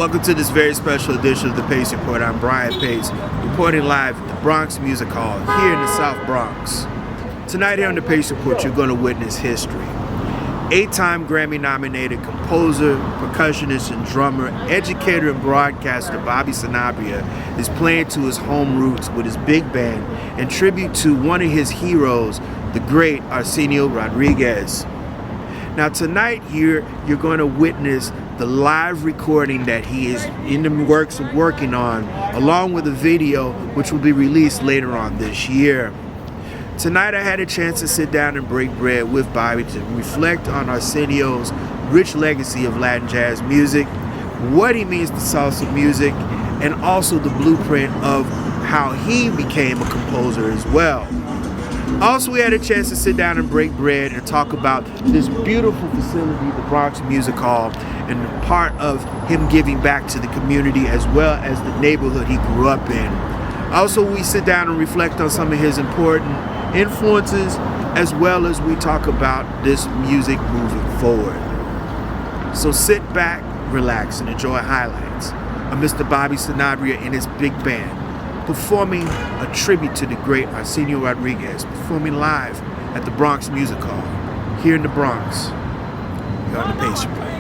Welcome to this very special edition of the Pace Report. I'm Brian Pace, reporting live at the Bronx Music Hall here in the South Bronx. Tonight here on the Pace Report, you're going to witness history. 8-time Grammy-nominated composer, percussionist, and drummer, educator, and broadcaster Bobby Sanabria is playing to his home roots with his big band in tribute to one of his heroes, the great Tito Rodriguez. Now tonight here, you're going to witness the live recording that he is in the works of working on, along with a video which will be released later on this year. Tonight I had a chance to sit down and break bread with Bobby to reflect on Arsenio's rich legacy of Latin jazz music, what he means to salsa music, and also the blueprint of how he became a composer as well. Also, we had a chance to sit down and break bread and talk about this beautiful facility, the Bronx Music Hall, and part of him giving back to the community as well as the neighborhood he grew up in. Also, we sit down and reflect on some of his important influences, as well as we talk about this music moving forward. So sit back, relax, and enjoy highlights of Mr. Bobby Sanabria and his big band performing a tribute to the great Tito Rodriguez, performing live at the Bronx Music Hall here in the Bronx. You're on the Pace Report.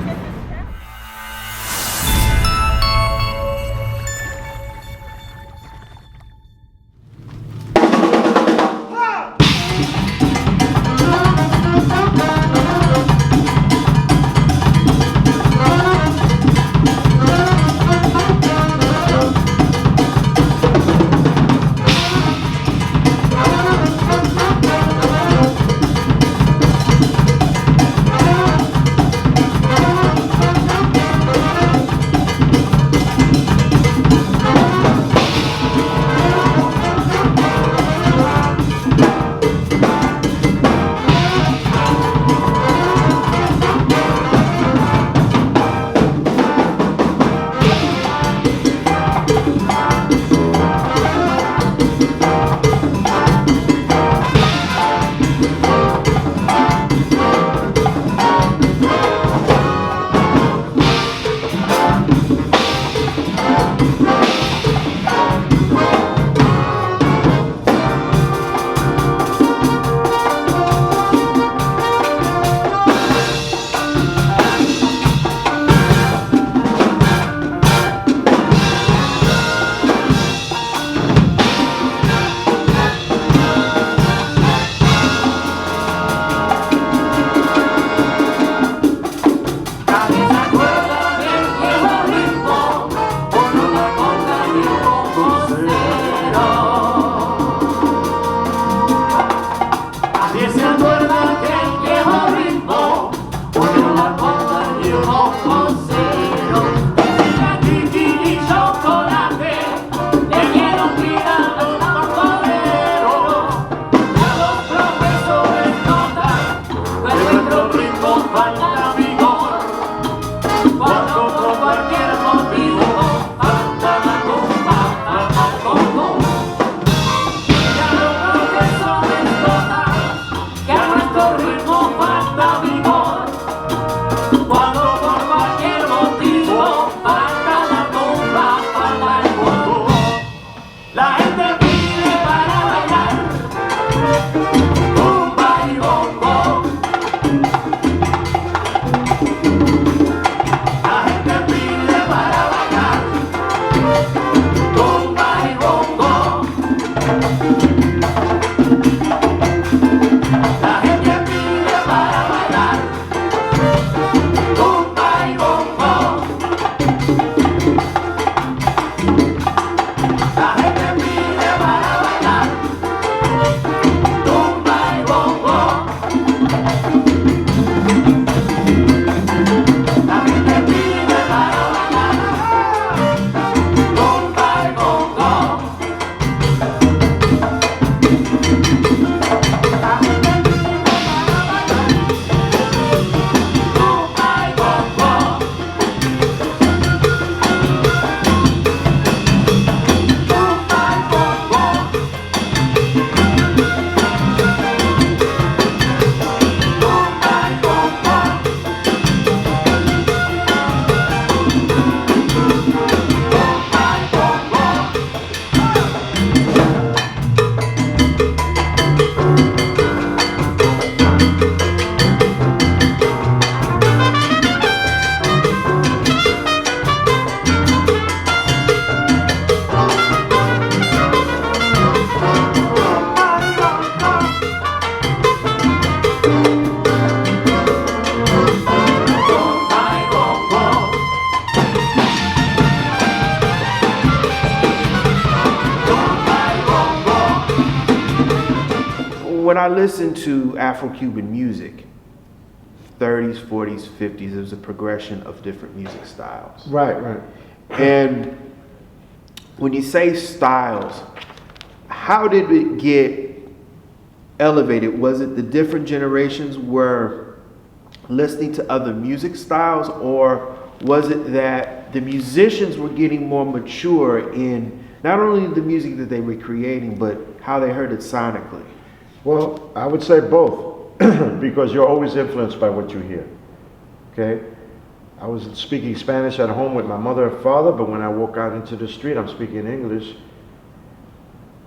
When I listen to Afro-Cuban music, 30s, 40s, 50s, there's a progression of different music styles. Right, right. And when you say styles, how did it get elevated? Was it the different generations were listening to other music styles, or was it that the musicians were getting more mature in not only the music that they were creating, but how they heard it sonically? Well, I would say both, because you're always influenced by what you hear, okay? I was speaking Spanish at home with my mother and father, but when I walk out into the street, I'm speaking English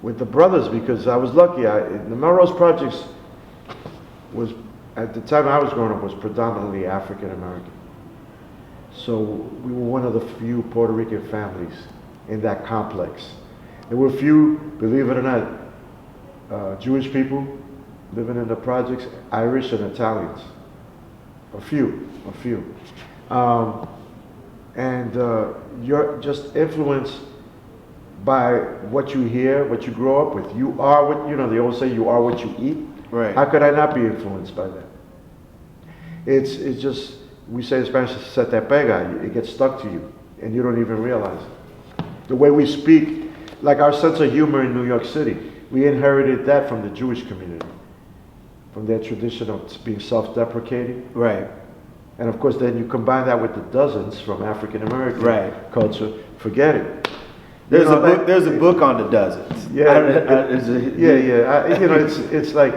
with the brothers, because I was lucky. The Melrose Projects was, at the time I was growing up, was predominantly African American. So we were one of the few Puerto Rican families in that complex. There were few, believe it or not, Jewish people living in the projects, Irish and Italians. A few. You're just influenced by what you hear, what you grow up with. You are what, they always say you are what you eat. Right. How could I not be influenced by that? It's just, we say in Spanish, se te pega, it gets stuck to you, and you don't even realize it. The way we speak, like our sense of humor in New York City, we inherited that from the Jewish community, from their tradition of being self-deprecating. Right. And of course, then you combine that with the dozens from African American culture. Forget it. There's a book on the dozens. Yeah, it's like,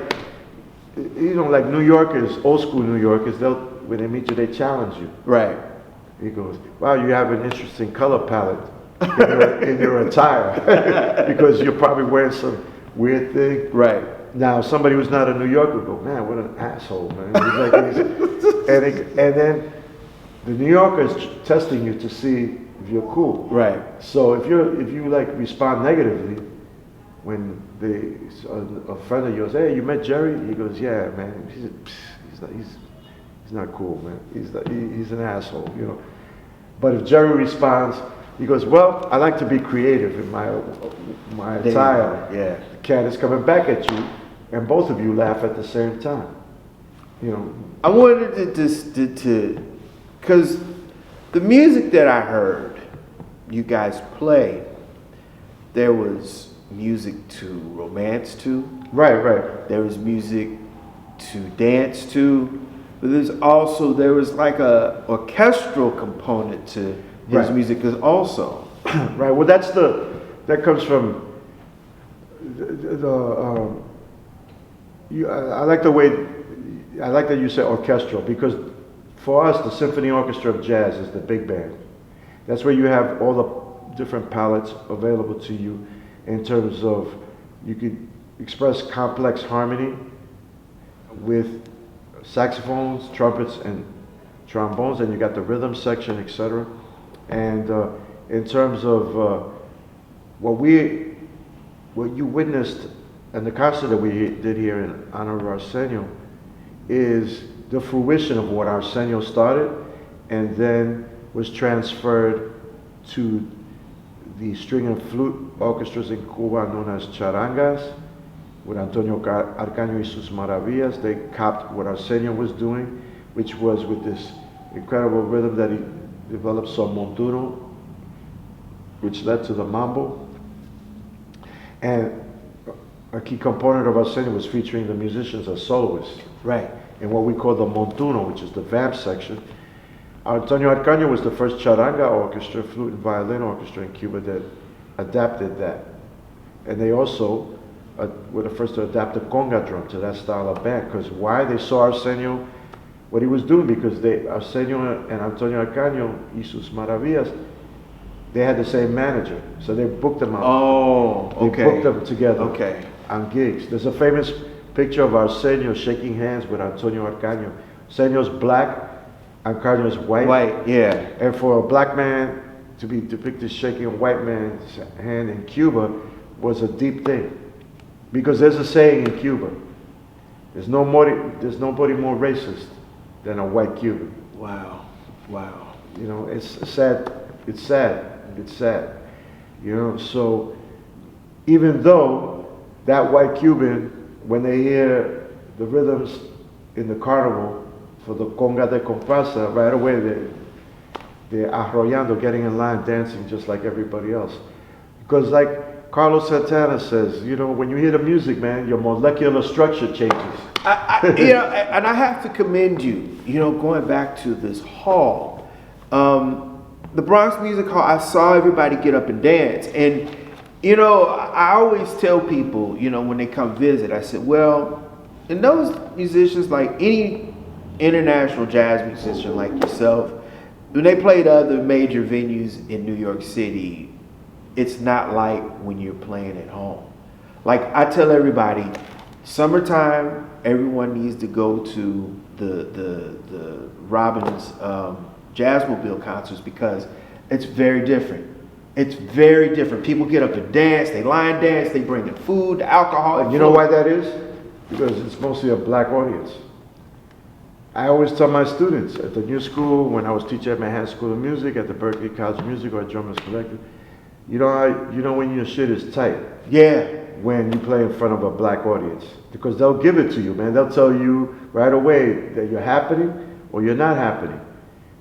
like New Yorkers, old school New Yorkers. When they meet you, they challenge you. Right. He goes, "Wow, you have an interesting color palette in your attire," because you're probably wearing some weird thing. Right. Now, somebody who's not a New Yorker would go, "Man, what an asshole, man." And then the New Yorker is testing you to see if you're cool. Right. So if you like respond negatively when a friend of yours, "Hey, you met Jerry?" He goes, "Yeah, man. He's not cool, man. He's an asshole, But if Jerry responds, he goes, "Well, I like to be creative in my attire." Yeah. The cat is coming back at you, and both of you laugh at the same time. I wanted to, because the music that I heard you guys play, there was music to romance to. Right. There was music to dance to, but there was like a orchestral component to his music also. Right. Well, that comes from I like that you say orchestral, because for us the Symphony Orchestra of Jazz is the big band. That's where you have all the different palettes available to you in terms of you could express complex harmony with saxophones, trumpets, and trombones, and you got the rhythm section, etc. And in terms of what you witnessed and the concert that we did here in honor of Arsenio is the fruition of what Arsenio started and then was transferred to the string and flute orchestras in Cuba known as charangas with Antonio Arcaño y sus maravillas. They copied what Arsenio was doing, which was with this incredible rhythm that he developed, son montuno, which led to the mambo. And a key component of Arsenio was featuring the musicians as soloists. Right. In what we call the montuno, which is the vamp section. Antonio Arcaño was the first charanga orchestra, flute and violin orchestra in Cuba that adapted that. And they also were the first to adapt the conga drum to that style of band. Because why? They saw Arsenio, what he was doing, because Arsenio and Antonio Arcaño y sus maravillas, they had the same manager. So they booked them out. Oh, okay. They booked them together. Okay. On gigs. There's a famous picture of Arsenio shaking hands with Antonio Arcaño. Arsenio's black, Arcaño's white. White, yeah. And for a black man to be depicted shaking a white man's hand in Cuba was a deep thing. Because there's a saying in Cuba, there's nobody more racist than a white Cuban. Wow. Wow. You know, it's sad. It's sad. It's sad. You know, so even though that white Cuban, when they hear the rhythms in the carnival for the conga de comparsa, right away they're arrollando, getting in line, dancing just like everybody else. Because like Carlos Santana says, you know, when you hear the music, man, your molecular structure changes. You know, and I have to commend you, you know, going back to this hall. The Bronx Music Hall, I saw everybody get up and dance. And, you know, I always tell people, you know, when they come visit, I said, well, and those musicians, like any international jazz musician like yourself, when they played other major venues in New York City, it's not like when you're playing at home. Like I tell everybody, summertime, everyone needs to go to the Robbins Jazzmobile concerts because it's very different. It's very different. People get up and dance, they line dance, they bring in food, alcohol. And you know why that is? Because it's mostly a black audience. I always tell my students at the new school, when I was teaching at Manhattan School of Music, at the Berkeley College of Music or at Drummers Collective, you know when your shit is tight? Yeah. When you play in front of a black audience. Because they'll give it to you, man. They'll tell you right away that you're happening or you're not happening.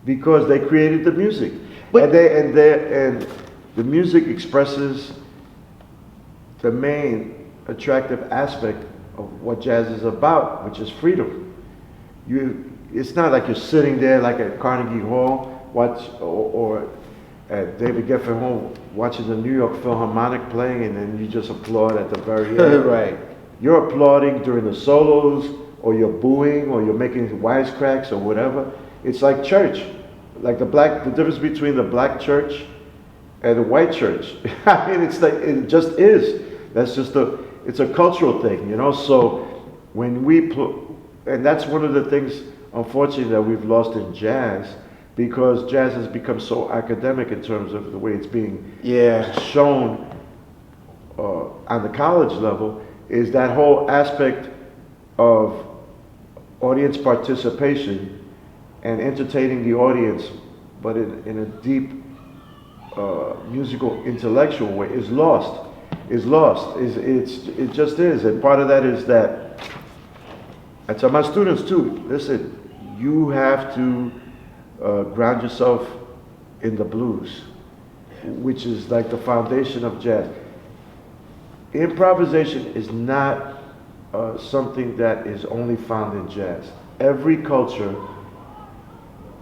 Because they created the music. But and the music expresses the main attractive aspect of what jazz is about, which is freedom. It's not like you're sitting there like at Carnegie Hall, or at David Geffen Hall, watching the New York Philharmonic playing, and then you just applaud at the very end. Right. You're applauding during the solos, or you're booing, or you're making wisecracks, or whatever. It's like church, like the difference between the black church and the white church. I mean, it's like it just is. That's just it's a cultural thing, you know. So when and that's one of the things, unfortunately, that we've lost in jazz, because jazz has become so academic in terms of the way it's being shown on the college level, is that whole aspect of audience participation and entertaining the audience, but in a deep musical, intellectual way, is lost. It just is. And part of that is that, I tell my students too, listen, you have to ground yourself in the blues, which is like the foundation of jazz. Improvisation is not something that is only found in jazz. Every culture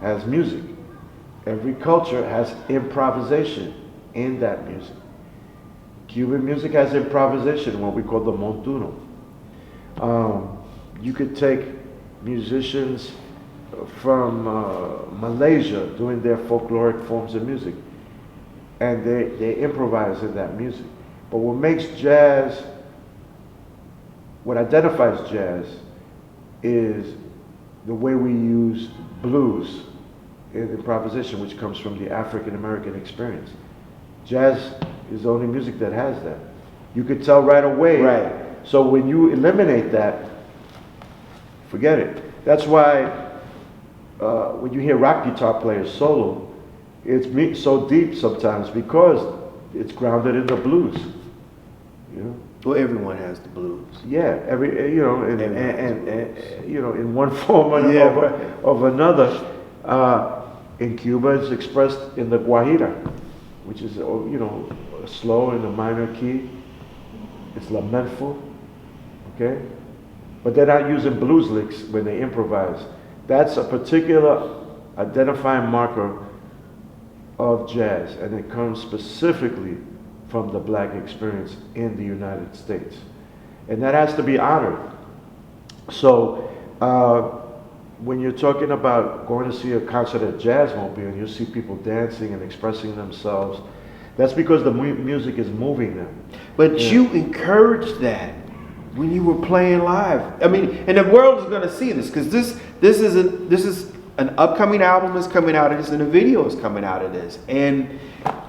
has music. Every culture has improvisation in that music. Cuban music has improvisation, what we call the montuno. You could take musicians from Malaysia doing their folkloric forms of music, and they improvise in that music. But what makes jazz, what identifies jazz, is the way we use blues in improvisation, which comes from the African American experience. Jazz is the only music that has that. You could tell right away. Right. So when you eliminate that, forget it. That's why when you hear rock guitar players solo, it's so deep sometimes because it's grounded in the blues. You know. Well, everyone has the blues. Yeah, and you know, in one form of another. In Cuba, it's expressed in the guajira, which is, you know, slow in a minor key. It's lamentful, okay? But they're not using blues licks when they improvise. That's a particular identifying marker of jazz, and it comes specifically from the black experience in the United States. And that has to be honored. So, when you're talking about going to see a concert at Jazzmobile and you see people dancing and expressing themselves, that's because the music is moving them. But you encouraged that when you were playing live. I mean, and the world is going to see this because this is an upcoming album is coming out of this, and a video is coming out of this. And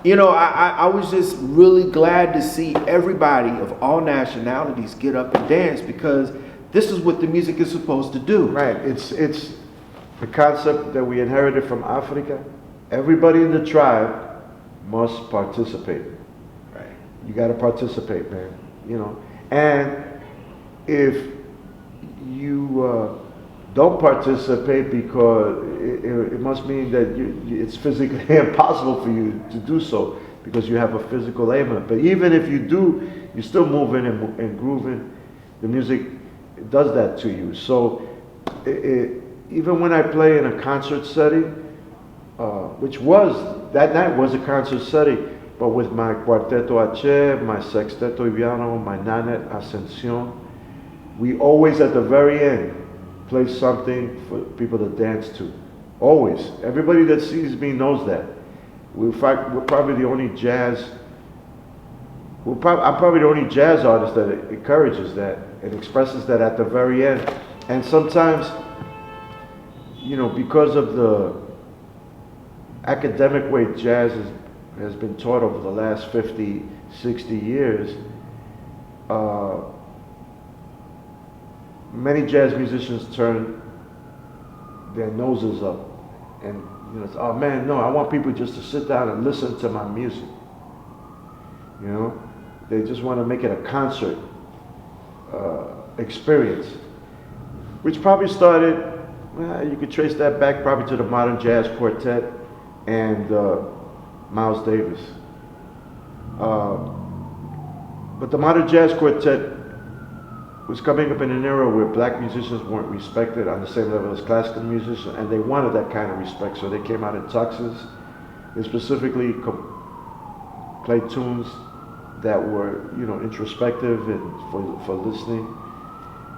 you know, I was just really glad to see everybody of all nationalities get up and dance, because this is what the music is supposed to do. Right. It's the concept that we inherited from Africa. Everybody in the tribe must participate. Right. You got to participate, man. You know, and if you don't participate, because it must mean that it's physically impossible for you to do so, because you have a physical ailment. But even if you do, you're still moving and grooving. The music does that to you. So even when I play in a concert setting, which that night was a concert setting, but with my Cuarteto H, my Sexteto Ibiano, my Nanette Ascension, we always at the very end play something for people to dance to. Always. Everybody that sees me knows that. We're probably the only jazz. I'm probably the only jazz artist that encourages that and expresses that at the very end. And sometimes, you know, because of the academic way jazz has been taught over the last 50, 60 years, many jazz musicians turn their noses up, and you know, oh man, no, I want people just to sit down and listen to my music. You know, they just want to make it a concert experience, which probably started. You could trace that back probably to the modern jazz quartet and Miles Davis. But the modern jazz quartet was coming up in an era where black musicians weren't respected on the same level as classical musicians, and they wanted that kind of respect, so they came out in tuxes. They specifically played tunes that were, you know, introspective and for listening.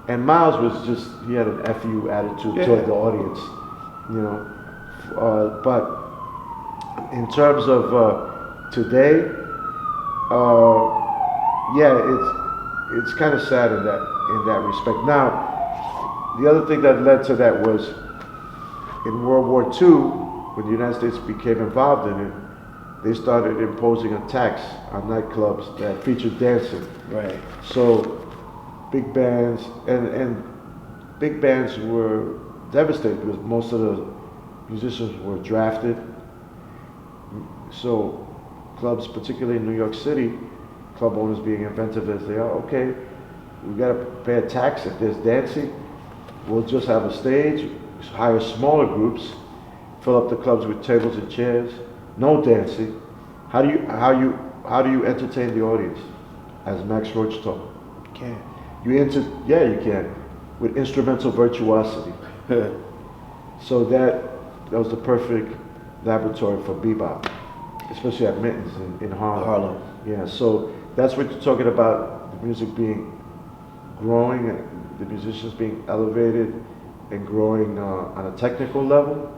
And Miles was just, he had an FU attitude toward the audience, you know. But in terms of today, it's kind of sad in that respect. Now, the other thing that led to that was in World War II, when the United States became involved in it, they started imposing a tax on nightclubs that featured dancing. Right. So big bands and big bands were devastated because most of the musicians were drafted. So clubs, particularly in New York City, club owners being inventive as they are, okay, we got to pay a tax if there's dancing. We'll just have a stage, hire smaller groups, fill up the clubs with tables and chairs. No dancing. How do you entertain the audience? As Max Roach taught. Can. You can, with instrumental virtuosity. So that was the perfect laboratory for bebop, especially at Mittens in Harlem. Yeah, so that's what you're talking about, the music being growing, the musicians being elevated and growing on a technical level,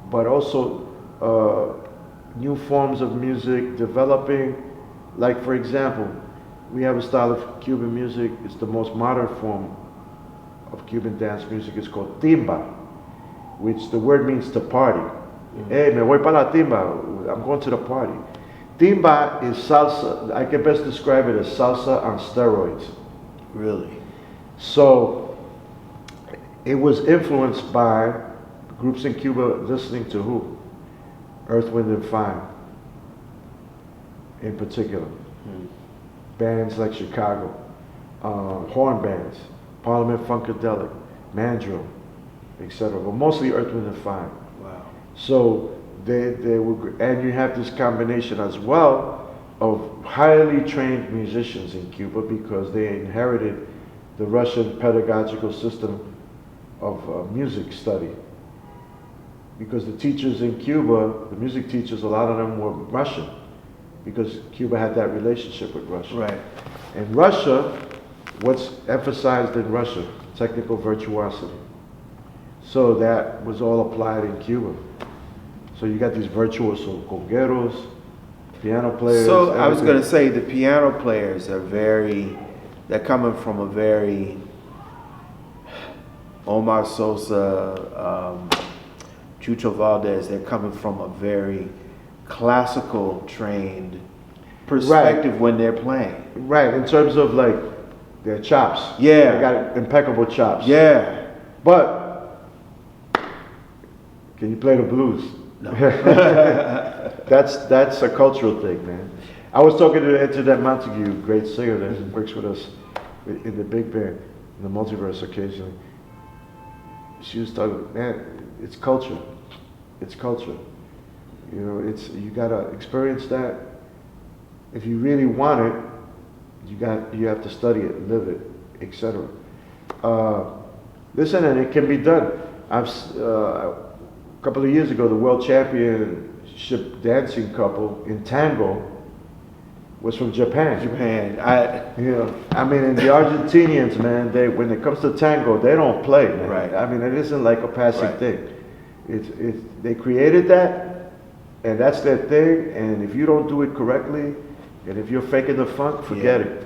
but also new forms of music developing. Like, for example, we have a style of Cuban music. It's the most modern form of Cuban dance music. It's called timba, which the word means to party. Hey, me voy para la timba. I'm going to the party. Timba is salsa. I can best describe it as salsa on steroids. Really? So it was influenced by groups in Cuba listening to who? Earth, Wind and Fire in particular. Bands like Chicago, horn bands, Parliament Funkadelic, Mandrill, etc. But mostly Earth, Wind and Fire. Wow. So they were, and you have this combination as well of highly trained musicians in Cuba, because they inherited the Russian pedagogical system of music study. Because the teachers in Cuba, the music teachers, a lot of them were Russian, because Cuba had that relationship with Russia. Right. And Russia, what's emphasized in Russia? Technical virtuosity. So that was all applied in Cuba. So you got these virtuoso congueros, piano players. So I was going to say the piano players are they're coming from a very Omar Sosa, Chucho Valdez, they're coming from a very classical trained perspective when they're playing. Right, in terms of like their chops. Yeah. They got impeccable chops. Yeah. But can you play the blues? No. That's a cultural thing, man. I was talking to Antoinette Montague, great singer that works with us in the big band, in the multiverse occasionally. She was talking, man, it's culture. It's culture. You know, you gotta experience that. If you really want it, you have to study it, live it, etc. Listen, and it can be done. A couple of years ago, the world championship dancing couple in tango was from Japan. I mean, and the Argentinians, man, when it comes to tango, they don't play, man. Right. I mean, it isn't like a passing thing. They created that, and that's their thing. And if you don't do it correctly, and if you're faking the funk, forget it.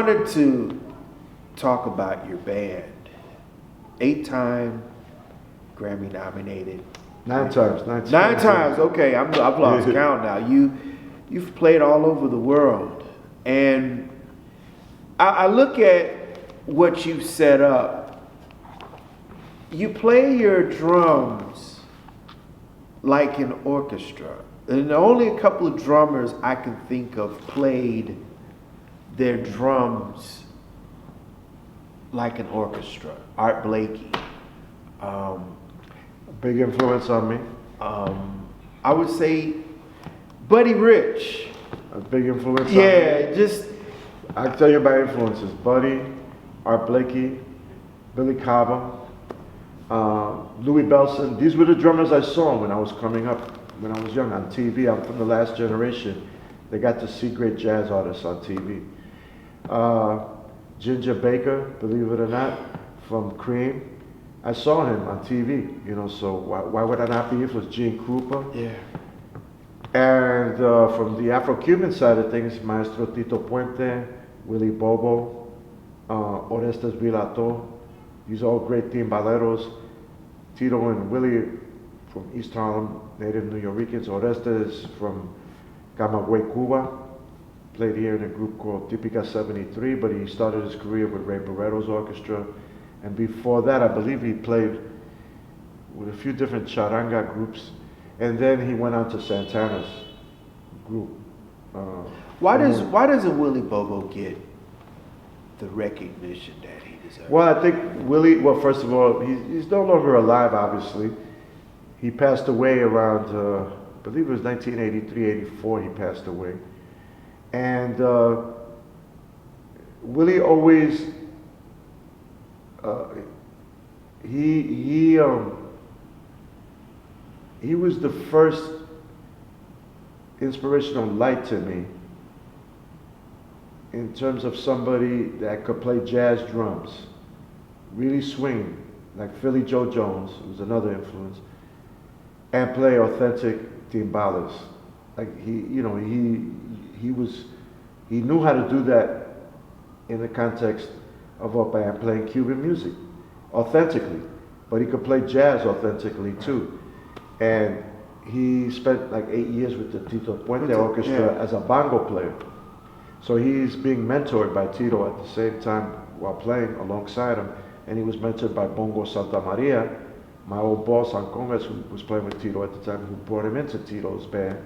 wanted to talk about your band. 8-time Grammy-nominated. 9 times. 9 times. Okay, I've lost count now. You've played all over the world, and I look at what you've set up. You play your drums like an orchestra, and only a couple of drummers I can think of played their drums like an orchestra. Art Blakey. Big influence on me. I would say Buddy Rich. A big influence on me. Yeah, just I'll tell you about influences. Buddy, Art Blakey, Billy Cava, Louis Belson. These were the drummers I saw when I was coming up, when I was young on TV. I'm from the last generation. They got to see great jazz artists on TV. Ginger Baker, believe it or not, from Cream. I saw him on TV, you know, so why would I not be influenced? Gene Krupa. yeah. And from the Afro-Cuban side of things, Maestro Tito Puente, Willie Bobo, Orestes Vilato. These are all great timbaleros. Tito and Willie from East Harlem, native New Yorkers. Orestes from Camagüey, Cuba. Played here in a group called Típica 73, but he started his career with Ray Barretto's orchestra. And before that, I believe he played with a few different charanga groups. And then he went on to Santana's group. Why doesn't Willie Bobo get the recognition that he deserves? Well, I think Willie, well, first of all, he's no longer alive, obviously. He passed away around, I believe it was 1983, 84, he passed away. And Willie always, he was the first inspirational light to me in terms of somebody that could play jazz drums, really swing, like Philly Joe Jones, who was another influence, and play authentic timbales. Like he knew how to do that in the context of a band playing Cuban music authentically, but he could play jazz authentically too. And he spent like 8 years with the Tito Puente Orchestra as a bongo player. So he's being mentored by Tito at the same time while playing alongside him. And he was mentored by Bongo Santa Maria, my old boss on Congress, who was playing with Tito at the time, who brought him into Tito's band.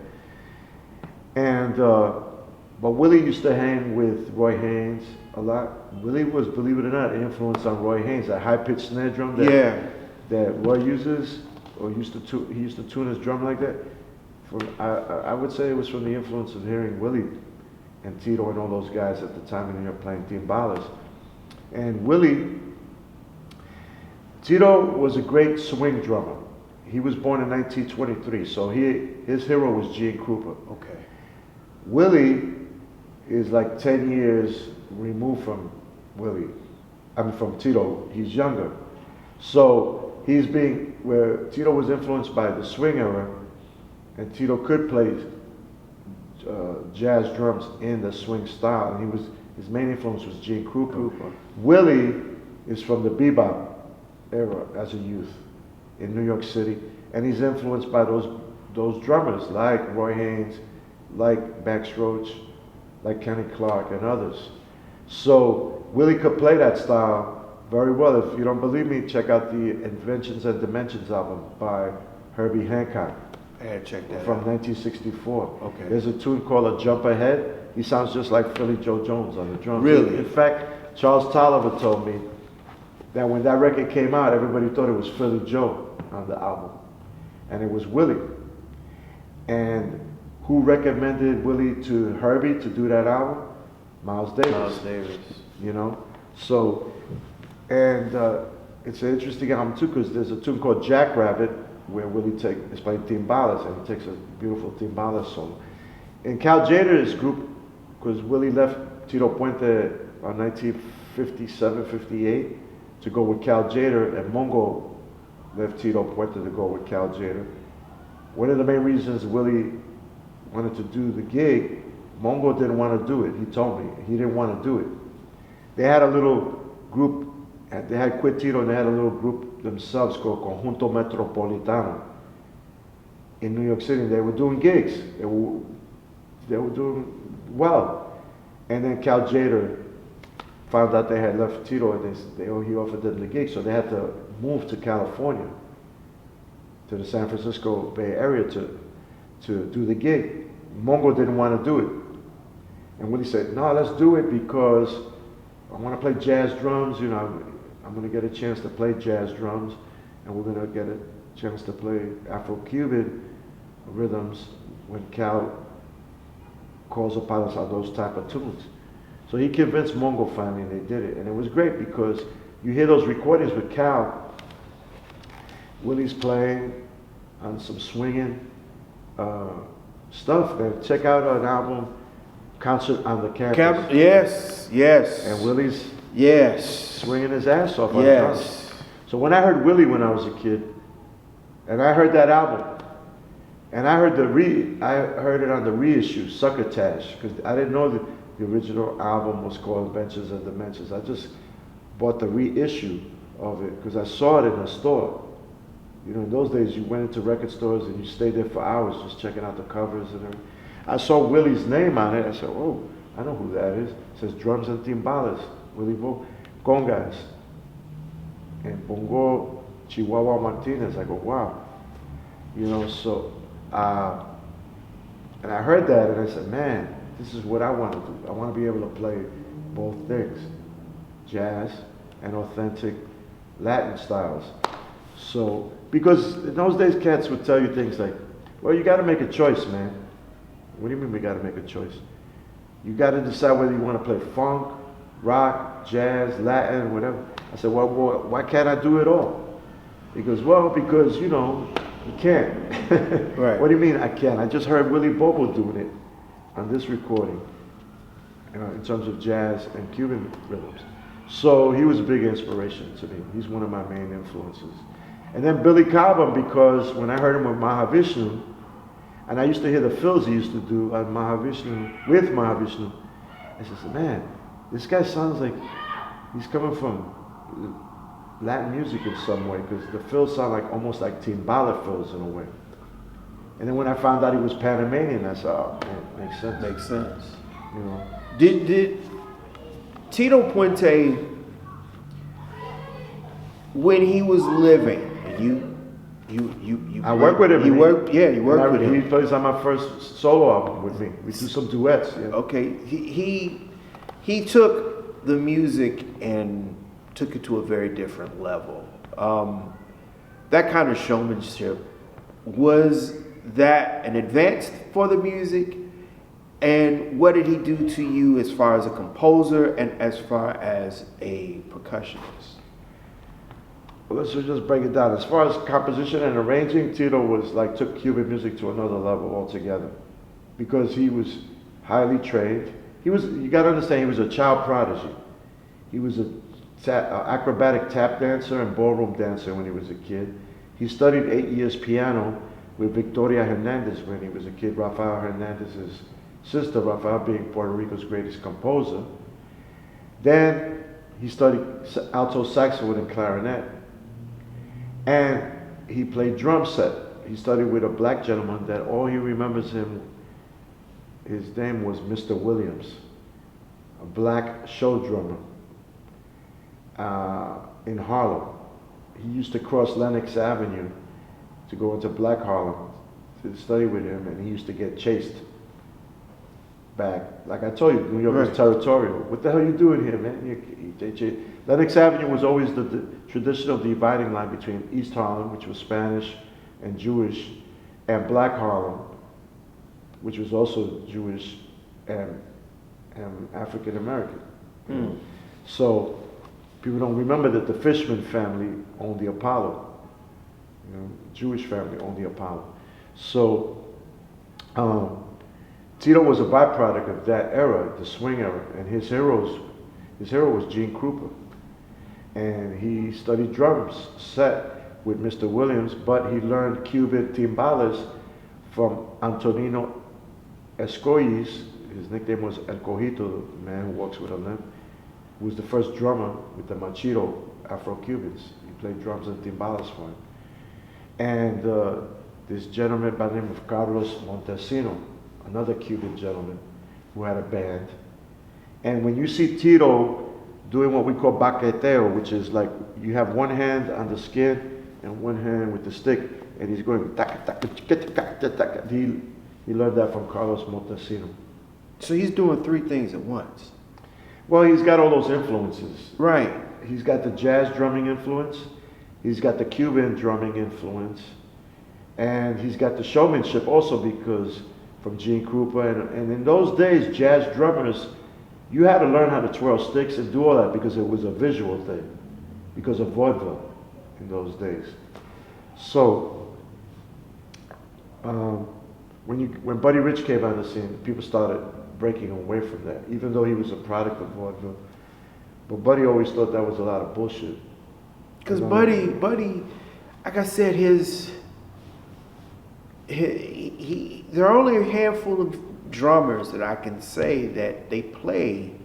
And but Willie used to hang with Roy Haynes a lot. Willie was, believe it or not, an influence on Roy Haynes, that high-pitched snare drum that Roy uses, or he used to tune his drum like that. I would say it was from the influence of hearing Willie and Tito and all those guys at the time when they were playing timbales. And Tito was a great swing drummer. He was born in 1923, so his hero was Gene Krupa. Okay. Willie is like 10 years removed from from Tito. He's younger. So where Tito was influenced by the swing era, and Tito could play jazz drums in the swing style, and his main influence was Gene Krupa. Willie is from the bebop era as a youth in New York City, and he's influenced by those drummers like Roy Haynes, like Max Roach, like Kenny Clark and others. So Willie could play that style very well. If you don't believe me, check out the Inventions and Dimensions album by Herbie Hancock. I gotta check that from out. 1964. Okay. There's a tune called A Jump Ahead. He sounds just like Philly Joe Jones on the drums. Really? In fact, Charles Tolliver told me that when that record came out, everybody thought it was Philly Joe on the album. And it was Willie. And who recommended Willie to Herbie to do that album? Miles Davis. Miles Davis. You know? So, and it's an interesting album too, because there's a tune called Jackrabbit where Willie is playing timbales, and he takes a beautiful timbales solo. In Cal Jader's group, because Willie left Tito Puente on 1957, 58 to go with Cal Jader, and Mongo left Tito Puente to go with Cal Jader. One of the main reasons Willie wanted to do the gig, Mongo didn't want to do it. He told me he didn't want to do it. They had a little group, and they had quit Tito, and they had a little group themselves called Conjunto Metropolitano in New York City. They were doing gigs. They were doing well. And then Cal Jader found out they had left Tito, and he offered them the gig, so they had to move to California, to the San Francisco Bay Area to do the gig. Mongo didn't want to do it. And Willie said, no, let's do it because I want to play jazz drums. You know, I'm going to get a chance to play jazz drums, and we're going to get a chance to play Afro-Cuban rhythms when Cal calls upon us on those type of tunes. So he convinced Mongo finally, and they did it. And it was great because you hear those recordings with Cal. Willie's playing on some swinging stuff. Man, check out an album, Concert on the Campus. Yes, yes. And Willie's yes swinging his ass off on yes. drums. So when I heard Willie when I was a kid, and I heard that album, and I heard it on the reissue, Succotash, because I didn't know the original album was called Adventures and Dimensions. I just bought the reissue of it because I saw it in a store. You know, in those days you went into record stores and you stayed there for hours just checking out the covers and everything. I saw Willie's name on it. I said, oh, I know who that is. It says Drums and Timbales, Willie Congas, and Bongo Chihuahua Martinez. I go, wow. You know, so, and I heard that and I said, man, this is what I want to do. I want to be able to play both things, jazz and authentic Latin styles. So, because in those days cats would tell you things like, well, you got to make a choice, man. What do you mean we got to make a choice? You got to decide whether you want to play funk, rock, jazz, Latin, whatever. I said, well, why can't I do it all? He goes, well, because, you know, you can't. Right. What do you mean I can't? I just heard Willie Bobo doing it on this recording, you know, in terms of jazz and Cuban rhythms. So he was a big inspiration to me. He's one of my main influences. And then Billy Cobham, because when I heard him with Mahavishnu, and I used to hear the fills he used to do on Mahavishnu, with Mahavishnu, I said, man, this guy sounds like he's coming from Latin music in some way, because the fills sound like almost like timbale fills in a way. And then when I found out he was Panamanian, I said, oh, man, makes sense. Makes sense. You know. Did Tito Puente, when he was living, and I worked with him. You worked with him. He plays on my first solo album with me. We do some duets. Yeah. Okay, he took the music and took it to a very different level. That kind of showmanship, was that an advance for the music? And what did he do to you as far as a composer and as far as a percussionist? Well, let's just break it down. As far as composition and arranging, Tito was like took Cuban music to another level altogether, because he was highly trained. You got to understand, he was a child prodigy. He was an acrobatic tap dancer and ballroom dancer when he was a kid. He studied 8 years piano with Victoria Hernandez when he was a kid. Rafael Hernandez's sister, Rafael being Puerto Rico's greatest composer. Then he studied alto saxophone and clarinet. And he played drum set. He studied with a black gentleman that all he remembers him, his name was Mr. Williams, a black show drummer in Harlem. He used to cross Lenox Avenue to go into Black Harlem to study with him, and he used to get chased back. Like I told you, New York was territorial. What the hell are you doing here, man? Lenox Avenue was always the traditional dividing line between East Harlem, which was Spanish and Jewish, and Black Harlem, which was also Jewish and African American. Mm. So people don't remember that the Fishman family owned the Apollo. You know, Jewish family owned the Apollo. So Tito was a byproduct of that era, the swing era, and his hero was Gene Krupa. And he studied drums set with Mr. Williams, but he learned Cuban timbales from Antonino Escoyes. His nickname was El Cojito, the man who walks with a limp. who was the first drummer with the Machito Afro-Cubans. He played drums and timbales for him. And this gentleman by the name of Carlos Montesino, another Cuban gentleman who had a band. And when you see Tito doing what we call baqueteo, which is like you have one hand on the skin and one hand with the stick, and he's going he learned that from Carlos Montesino. So he's doing three things at once. Well, he's got all those influences. Right. He's got the jazz drumming influence, he's got the Cuban drumming influence, and he's got the showmanship also, because from Gene Krupa, and in those days, jazz drummers, you had to learn how to twirl sticks and do all that because it was a visual thing, because of vaudeville in those days. So, when Buddy Rich came on the scene, people started breaking away from that, even though he was a product of vaudeville. But Buddy always thought that was a lot of bullshit. Because Buddy, like I said, there are only a handful of drummers that I can say that they play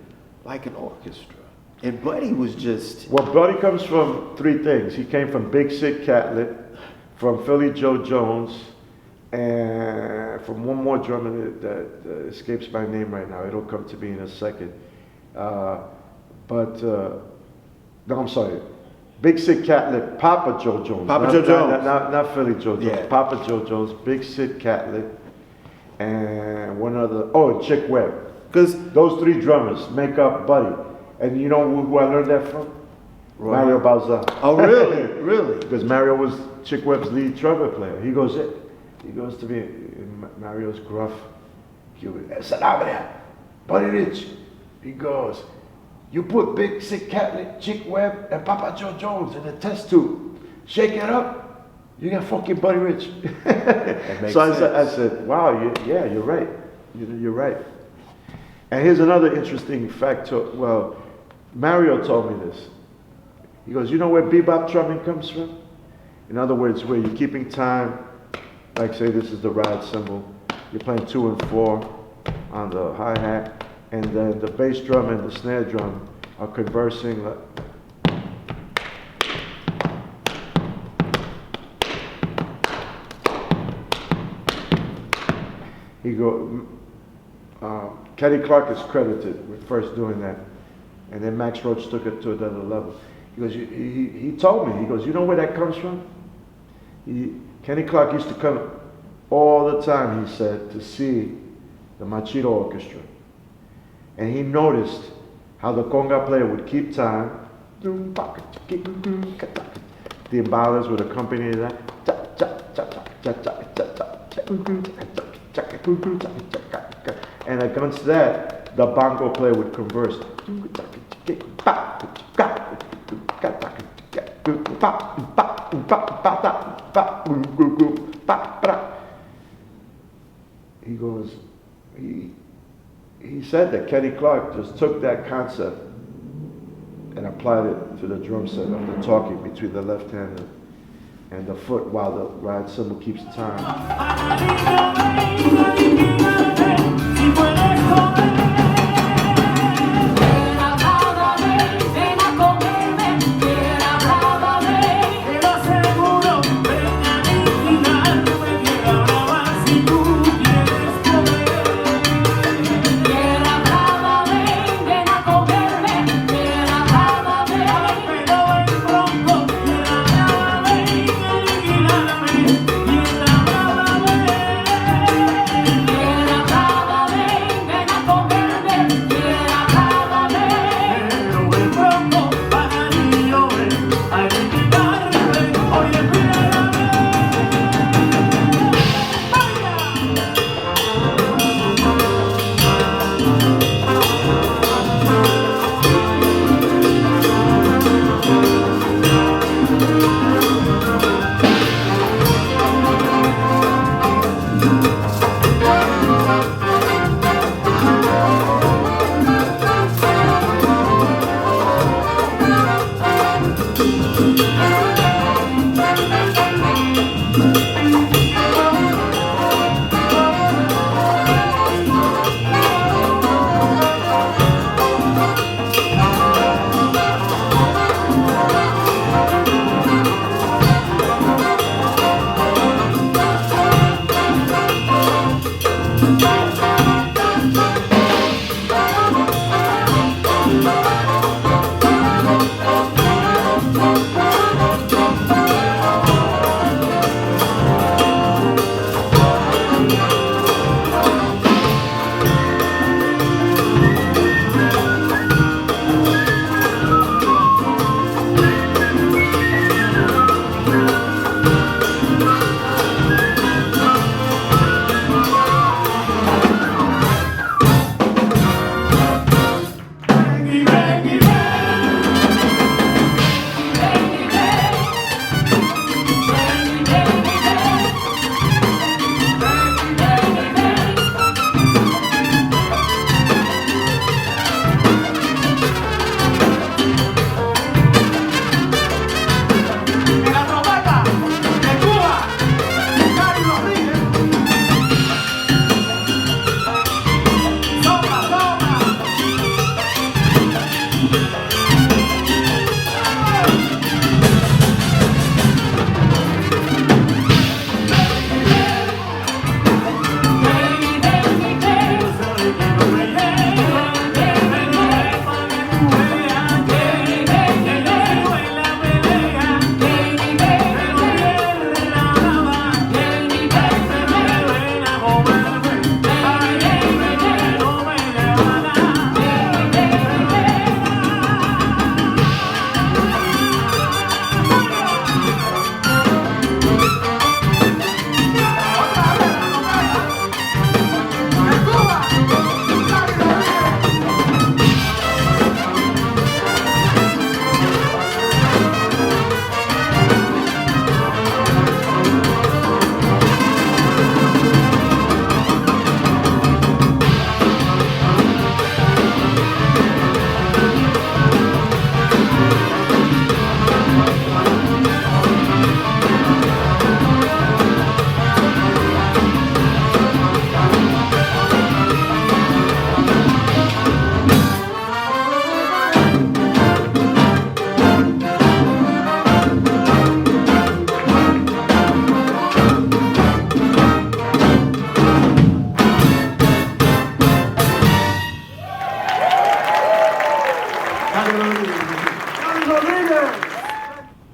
like an orchestra. And Buddy was just... Well, Buddy comes from three things. He came from Big Sid Catlett, from Philly Joe Jones, and from one more drummer that escapes my name right now. It'll come to me in a second. No, I'm sorry. Big Sid Catlett, Papa Joe Jones. Joe Jones. Not Philly Joe Jones. Yeah. Papa Joe Jones, Big Sid Catlett, and one other. Oh, and Chick Webb. Because those three drummers make up Buddy. And you know who I learned that from? Roy. Mario Balza. Oh, really? Really? Because Mario was Chick Webb's lead trumpet player. He goes to me, Mario's gruff Cuban. Sanabria, Buddy Rich. He goes, you put Big Sid Catlett, Chick Webb, and Papa Joe Jones in a test tube. Shake it up, you got fucking Buddy Rich. So I said, wow, yeah, you're right. You're right. And here's another interesting fact. Well, Mario told me this. He goes, you know where bebop drumming comes from? In other words, where you're keeping time, like say this is the ride cymbal, you're playing 2 and 4 on the hi-hat, and then the bass drum and the snare drum are conversing. He goes, Kenny Clark is credited with first doing that, and then Max Roach took it to another level. He goes, he told me, he goes, you know where that comes from? Kenny Clark used to come all the time, he said, to see the Machito Orchestra. And he noticed how the conga player would keep time. The timbales would accompany that. And against that, the bongo player would converse. He goes, he said that Kenny Clark just took that concept and applied it to the drum set of the talking between the left hand and the foot while the ride cymbal keeps time.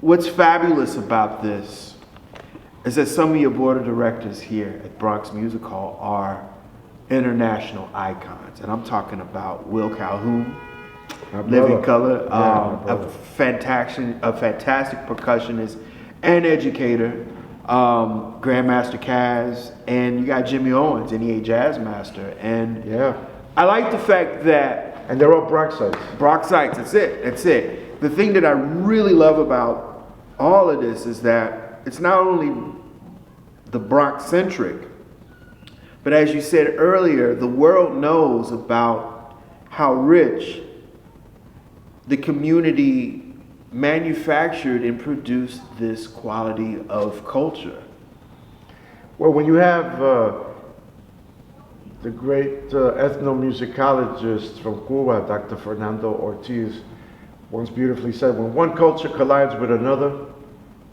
What's fabulous about this is that some of your board of directors here at Bronx Music Hall are international icons. And I'm talking about Will Calhoun, Living Color, a fantastic percussionist and educator, Grandmaster Kaz, and you got Jimmy Owens, NEA Jazz Master. And I like the fact that... And they're all Bronxites. Bronxites, that's it, that's it. The thing that I really love about all of this is that it's not only the Bronx-centric, but as you said earlier, the world knows about how rich the community manufactured and produced this quality of culture. Well, when you have the great ethnomusicologist from Cuba, Dr. Fernando Ortiz, once beautifully said, when one culture collides with another,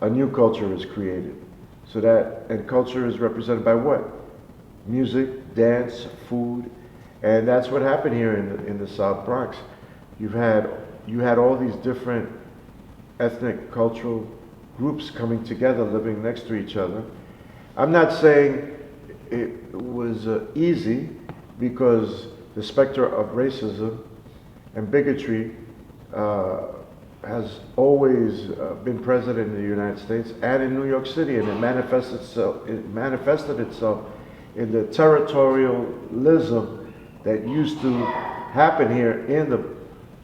a new culture is created. So and culture is represented by what? Music, dance, food, and that's what happened here in the South Bronx. You had all these different ethnic, cultural groups coming together, living next to each other. I'm not saying it was easy, because the specter of racism and bigotry has always been present in the United States and in New York City, and it manifested itself in the territorialism that used to happen here in the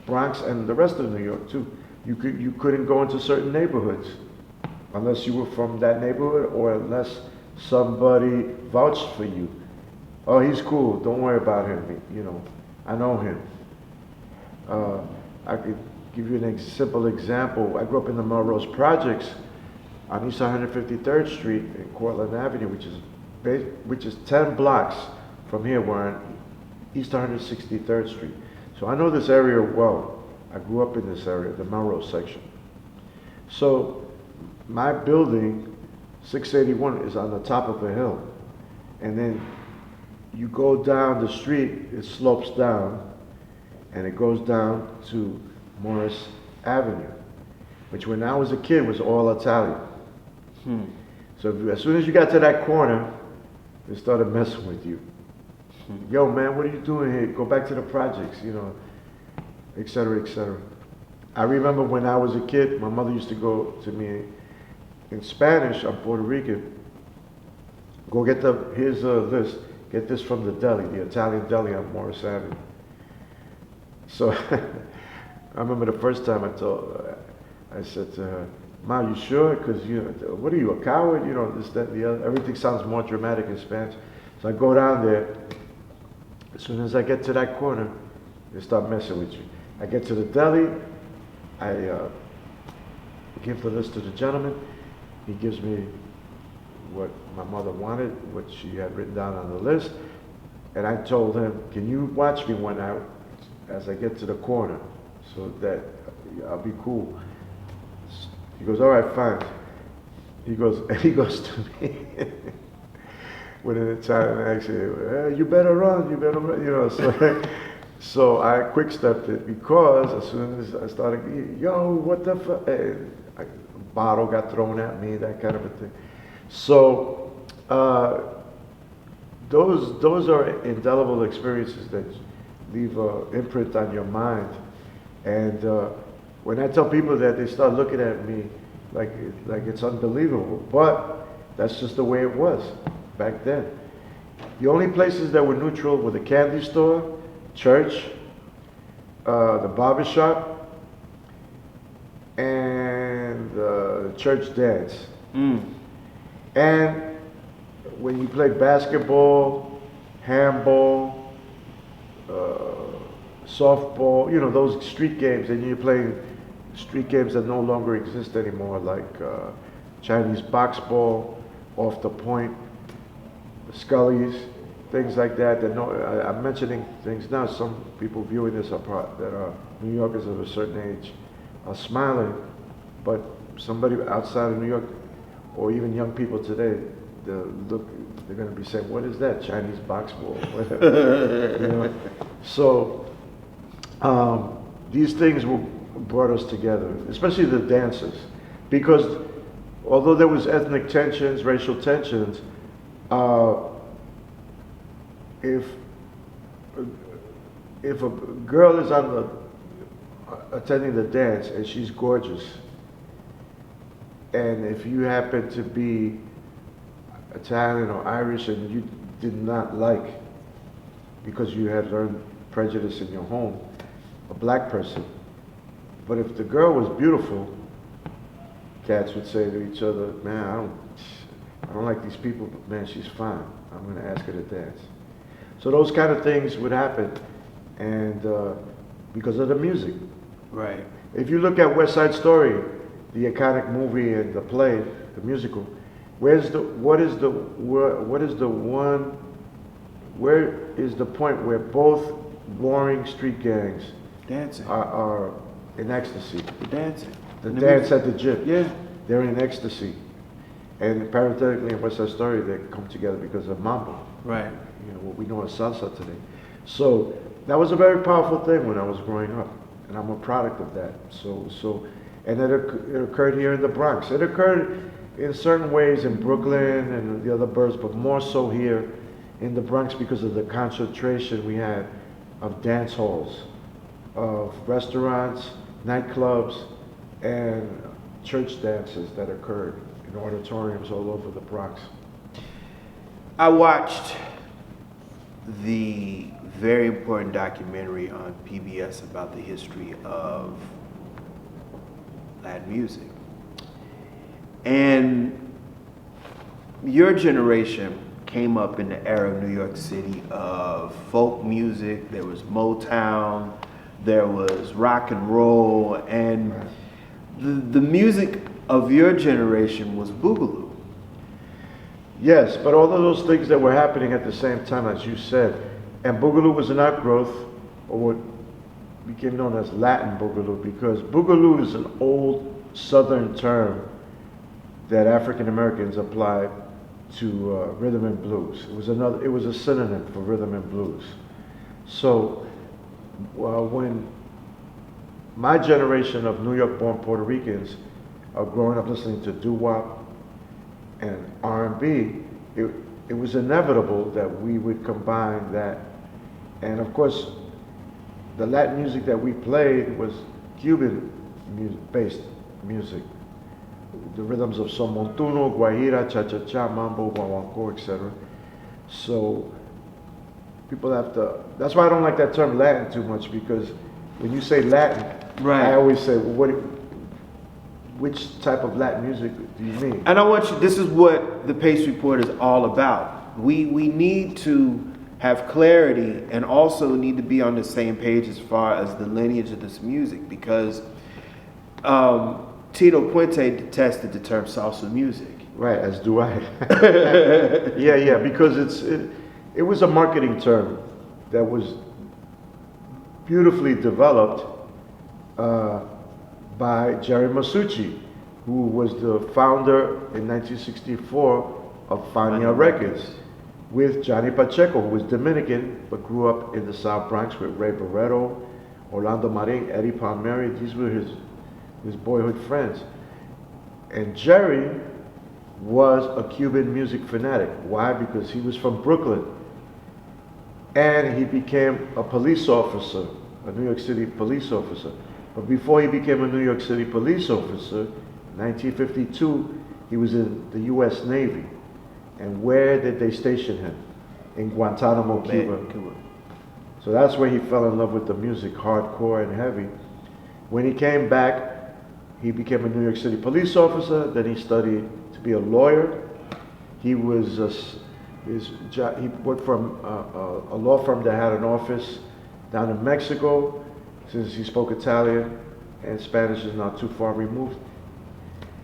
Bronx and the rest of New York too. You couldn't go into certain neighborhoods unless you were from that neighborhood, or unless somebody vouched for you. Oh, he's cool, don't worry about him, you know, I know him. I could give you a simple example. I grew up in the Melrose Projects on East 153rd Street and Cortlandt Avenue, which is 10 blocks from here. We're on East 163rd Street. So I know this area well. I grew up in this area, the Melrose section. So my building, 681, is on the top of a hill. And then you go down the street, it slopes down, and it goes down to Morris Avenue. which when I was a kid was all Italian. So as soon as you got to that corner, they started messing with you. Yo, man, what are you doing here? Go back to the projects, you know, et cetera, et cetera. I remember when I was a kid, my mother used to go to me in Spanish. I'm Puerto Rican. Go get here's a list. Get this from the deli, the Italian deli on Morris Avenue. So I remember the first time I said to her, Ma, you sure? Because what are you, a coward? You know, this, that, the other. Everything sounds more dramatic in Spanish. So I go down there. As soon as I get to that corner, they start messing with you. I get to the deli. I give the list to the gentleman. He gives me what my mother wanted, what she had written down on the list. And I told him, can you watch me when as I get to the corner so that I'll be cool. He goes, all right, fine. He goes to me with an Italian accent, hey, you better run, you know. So I quick-stepped it because as soon as I started, yo, what the fuck? A bottle got thrown at me, that kind of a thing. So those are indelible experiences that leave an imprint on your mind. And when I tell people that, they start looking at me like it's unbelievable. But that's just the way it was back then. The only places that were neutral were the candy store, church, the barber shop, and the church dance. And when you played basketball, handball, softball, you know, those street games, and you're playing street games that no longer exist anymore, like Chinese box ball, off the point, Scully's, things like that. I'm mentioning things now. Some people viewing this that are New Yorkers of a certain age are smiling, but somebody outside of New York, or even young people today, they're going to be saying, "What is that? Chinese box ball?" You know? So these things brought us together, especially the dances, because although there was ethnic tensions, racial tensions, if a girl is attending the dance and she's gorgeous, and if you happen to be Italian or Irish and you did not like, because you had learned prejudice in your home, a black person, but if the girl was beautiful, cats would say to each other, man, I don't like these people, but man, she's fine. I'm going to ask her to dance. So those kind of things would happen, and because of the music. Right. If you look at West Side Story, the iconic movie and the play, the musical, where is the point where both warring street gangs dancing are in ecstasy? Dancing. The dance at the gym. Yeah. They're in ecstasy. And parenthetically in West Side Story, they come together because of mambo. Right. You know, what we know as salsa today. So that was a very powerful thing when I was growing up, and I'm a product of that. And it occurred here in the Bronx. It occurred in certain ways in Brooklyn and the other boroughs, but more so here in the Bronx because of the concentration we had of dance halls, of restaurants, nightclubs, and church dances that occurred in auditoriums all over the Bronx. I watched the very important documentary on PBS about the history of Latin music. And your generation came up in the era of New York City of folk music. There was Motown, there was rock and roll, and the music of your generation was boogaloo. Yes, but all of those things that were happening at the same time, as you said, and boogaloo was an outgrowth, or what became known as Latin boogaloo, because boogaloo is an old Southern term that African Americans applied to rhythm and blues. It was a synonym for rhythm and blues. So when my generation of New York-born Puerto Ricans are growing up listening to doo-wop and R&B. It was inevitable that we would combine that. And of course, the Latin music that we played was Cuban-based music. The rhythms of son montuno, guajira, cha-cha-cha, mambo, guaguancó, etc. So people have to, that's why I don't like that term Latin too much, because when you say Latin, right, I always say, well, which type of Latin music do you mean? And I want you, this is what the Pace Report is all about. We need to have clarity and also need to be on the same page as far as the lineage of this music, because Tito Puente detested the term salsa music. Right, as do I. Yeah, because it was a marketing term that was beautifully developed by Jerry Masucci, who was the founder in 1964 of Fania Records, with Johnny Pacheco, who was Dominican but grew up in the South Bronx with Ray Barreto, Orlando Marin, Eddie Palmieri. These were his boyhood friends. And Jerry was a Cuban music fanatic. Why? Because he was from Brooklyn. And he became a police officer, a New York City police officer. But before he became a New York City police officer, in 1952, he was in the U.S. Navy. And where did they station him? In Guantanamo, Cuba. So that's where he fell in love with the music, hardcore and heavy. When he came back, he became a New York City police officer. Then he studied to be a lawyer. He was he worked for a law firm that had an office down in Mexico. Since he spoke Italian and Spanish is not too far removed,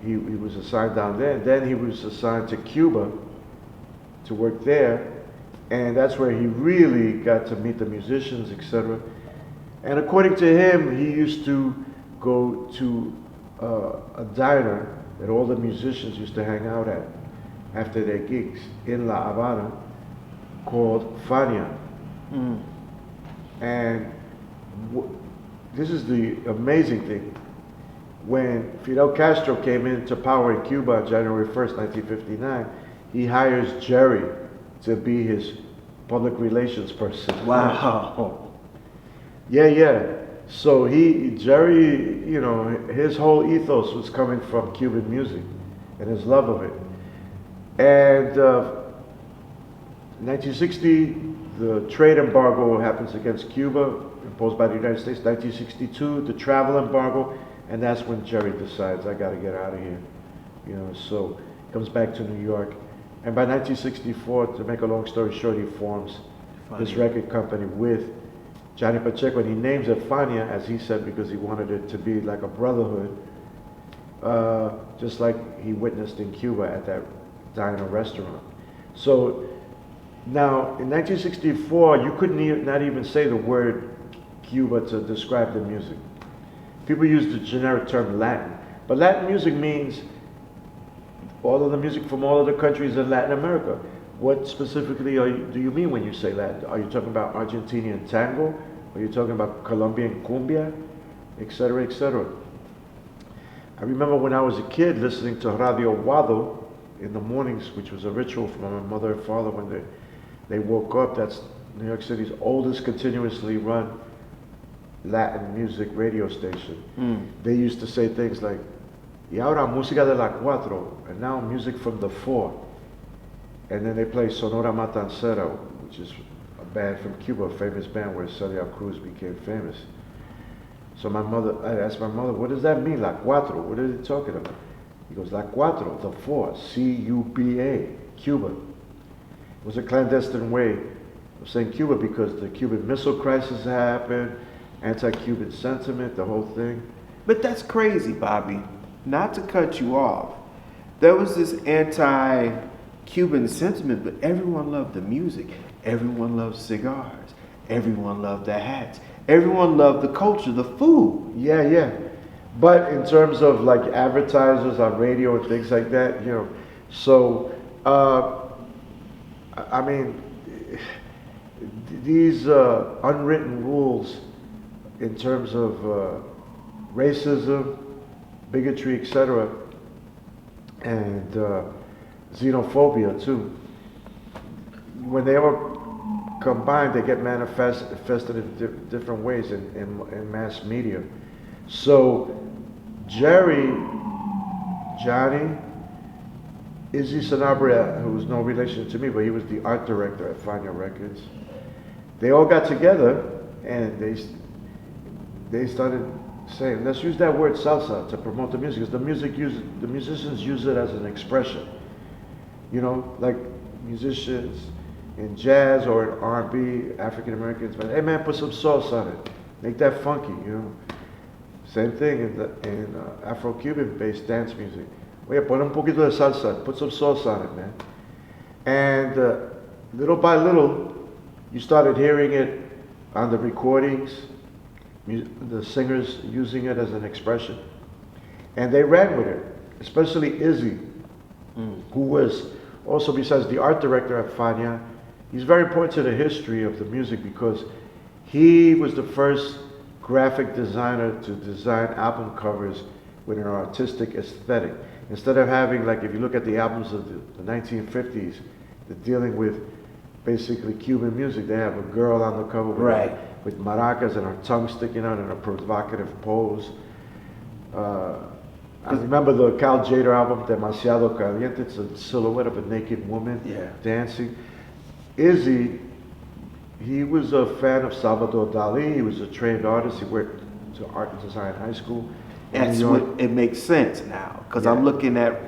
he was assigned down there. And then he was assigned to Cuba to work there, and that's where he really got to meet the musicians, etc. And according to him, he used to go to a diner that all the musicians used to hang out at after their gigs in La Habana called Fania. And this is the amazing thing. When Fidel Castro came into power in Cuba on January 1st, 1959, he hires Jerry to be his public relations person. Wow. Yeah. So Jerry, you know, his whole ethos was coming from Cuban music and his love of it. And 1960, the trade embargo happens against Cuba, imposed by the United States. 1962, the travel embargo, and that's when Jerry decides, I got to get out of here. You know, so he comes back to New York. And by 1964, to make a long story short, he forms this record company with Johnny Pacheco, and he names it Fania, as he said, because he wanted it to be like a brotherhood, just like he witnessed in Cuba at that diner restaurant. So now, in 1964, you couldn't not even say the word Cuba to describe the music. People use the generic term Latin, but Latin music means all of the music from all of the countries in Latin America. What specifically do you mean when you say Latin? Are you talking about Argentinian tango? Are you talking about Colombian cumbia, etc., etc.? I remember when I was a kid listening to Radio Wado in the mornings, which was a ritual for my mother and father when they woke up. That's New York City's oldest continuously run Latin music radio station. They used to say things like, y ahora música de la cuatro, and now music from the four. And then they play Sonora Matancera, which is a band from Cuba, a famous band where Celia Cruz became famous. So I asked my mother, what does that mean, la cuatro? What are they talking about? He goes, la cuatro, the four, C-U-B-A, Cuba. It was a clandestine way of saying Cuba because the Cuban Missile Crisis happened, anti-Cuban sentiment, the whole thing. But that's crazy, Bobby. Not to cut you off. There was this anti-Cuban sentiment, but everyone loved the music. Everyone loved cigars. Everyone loved the hats. Everyone loved the culture, the food. Yeah. But in terms of like advertisers on radio and things like that, you know, so, I mean, these unwritten rules in terms of racism, bigotry, etc., and xenophobia too. When they all combine, they get manifested in different ways in mass media. So Johnny, Izzy Sanabria, who was no relation to me, but he was the art director at Fania Records. They all got together and they started saying, let's use that word salsa to promote the music, because the musicians use it as an expression. You know, like musicians in jazz or in R&B, African Americans, but hey man, put some sauce on it, make that funky, you know. Same thing in Afro-Cuban based dance music. Oye, pon un poquito de salsa, put some sauce on it, man. And little by little, you started hearing it on the recordings, the singers using it as an expression. And they ran with it, especially Izzy, who was also, besides the art director at Fania, he's very important to the history of the music because he was the first graphic designer to design album covers with an artistic aesthetic. Instead of having, like, if you look at the albums of the 1950s, they're dealing with basically Cuban music. They have a girl on the cover with maracas and her tongue sticking out in a provocative pose. I remember the Cal Jader album, Demasiado Caliente. It's a silhouette of a naked woman dancing. Izzy, he was a fan of Salvador Dali. He was a trained artist. He worked to art and design high school. That's what it makes sense now, because I'm looking at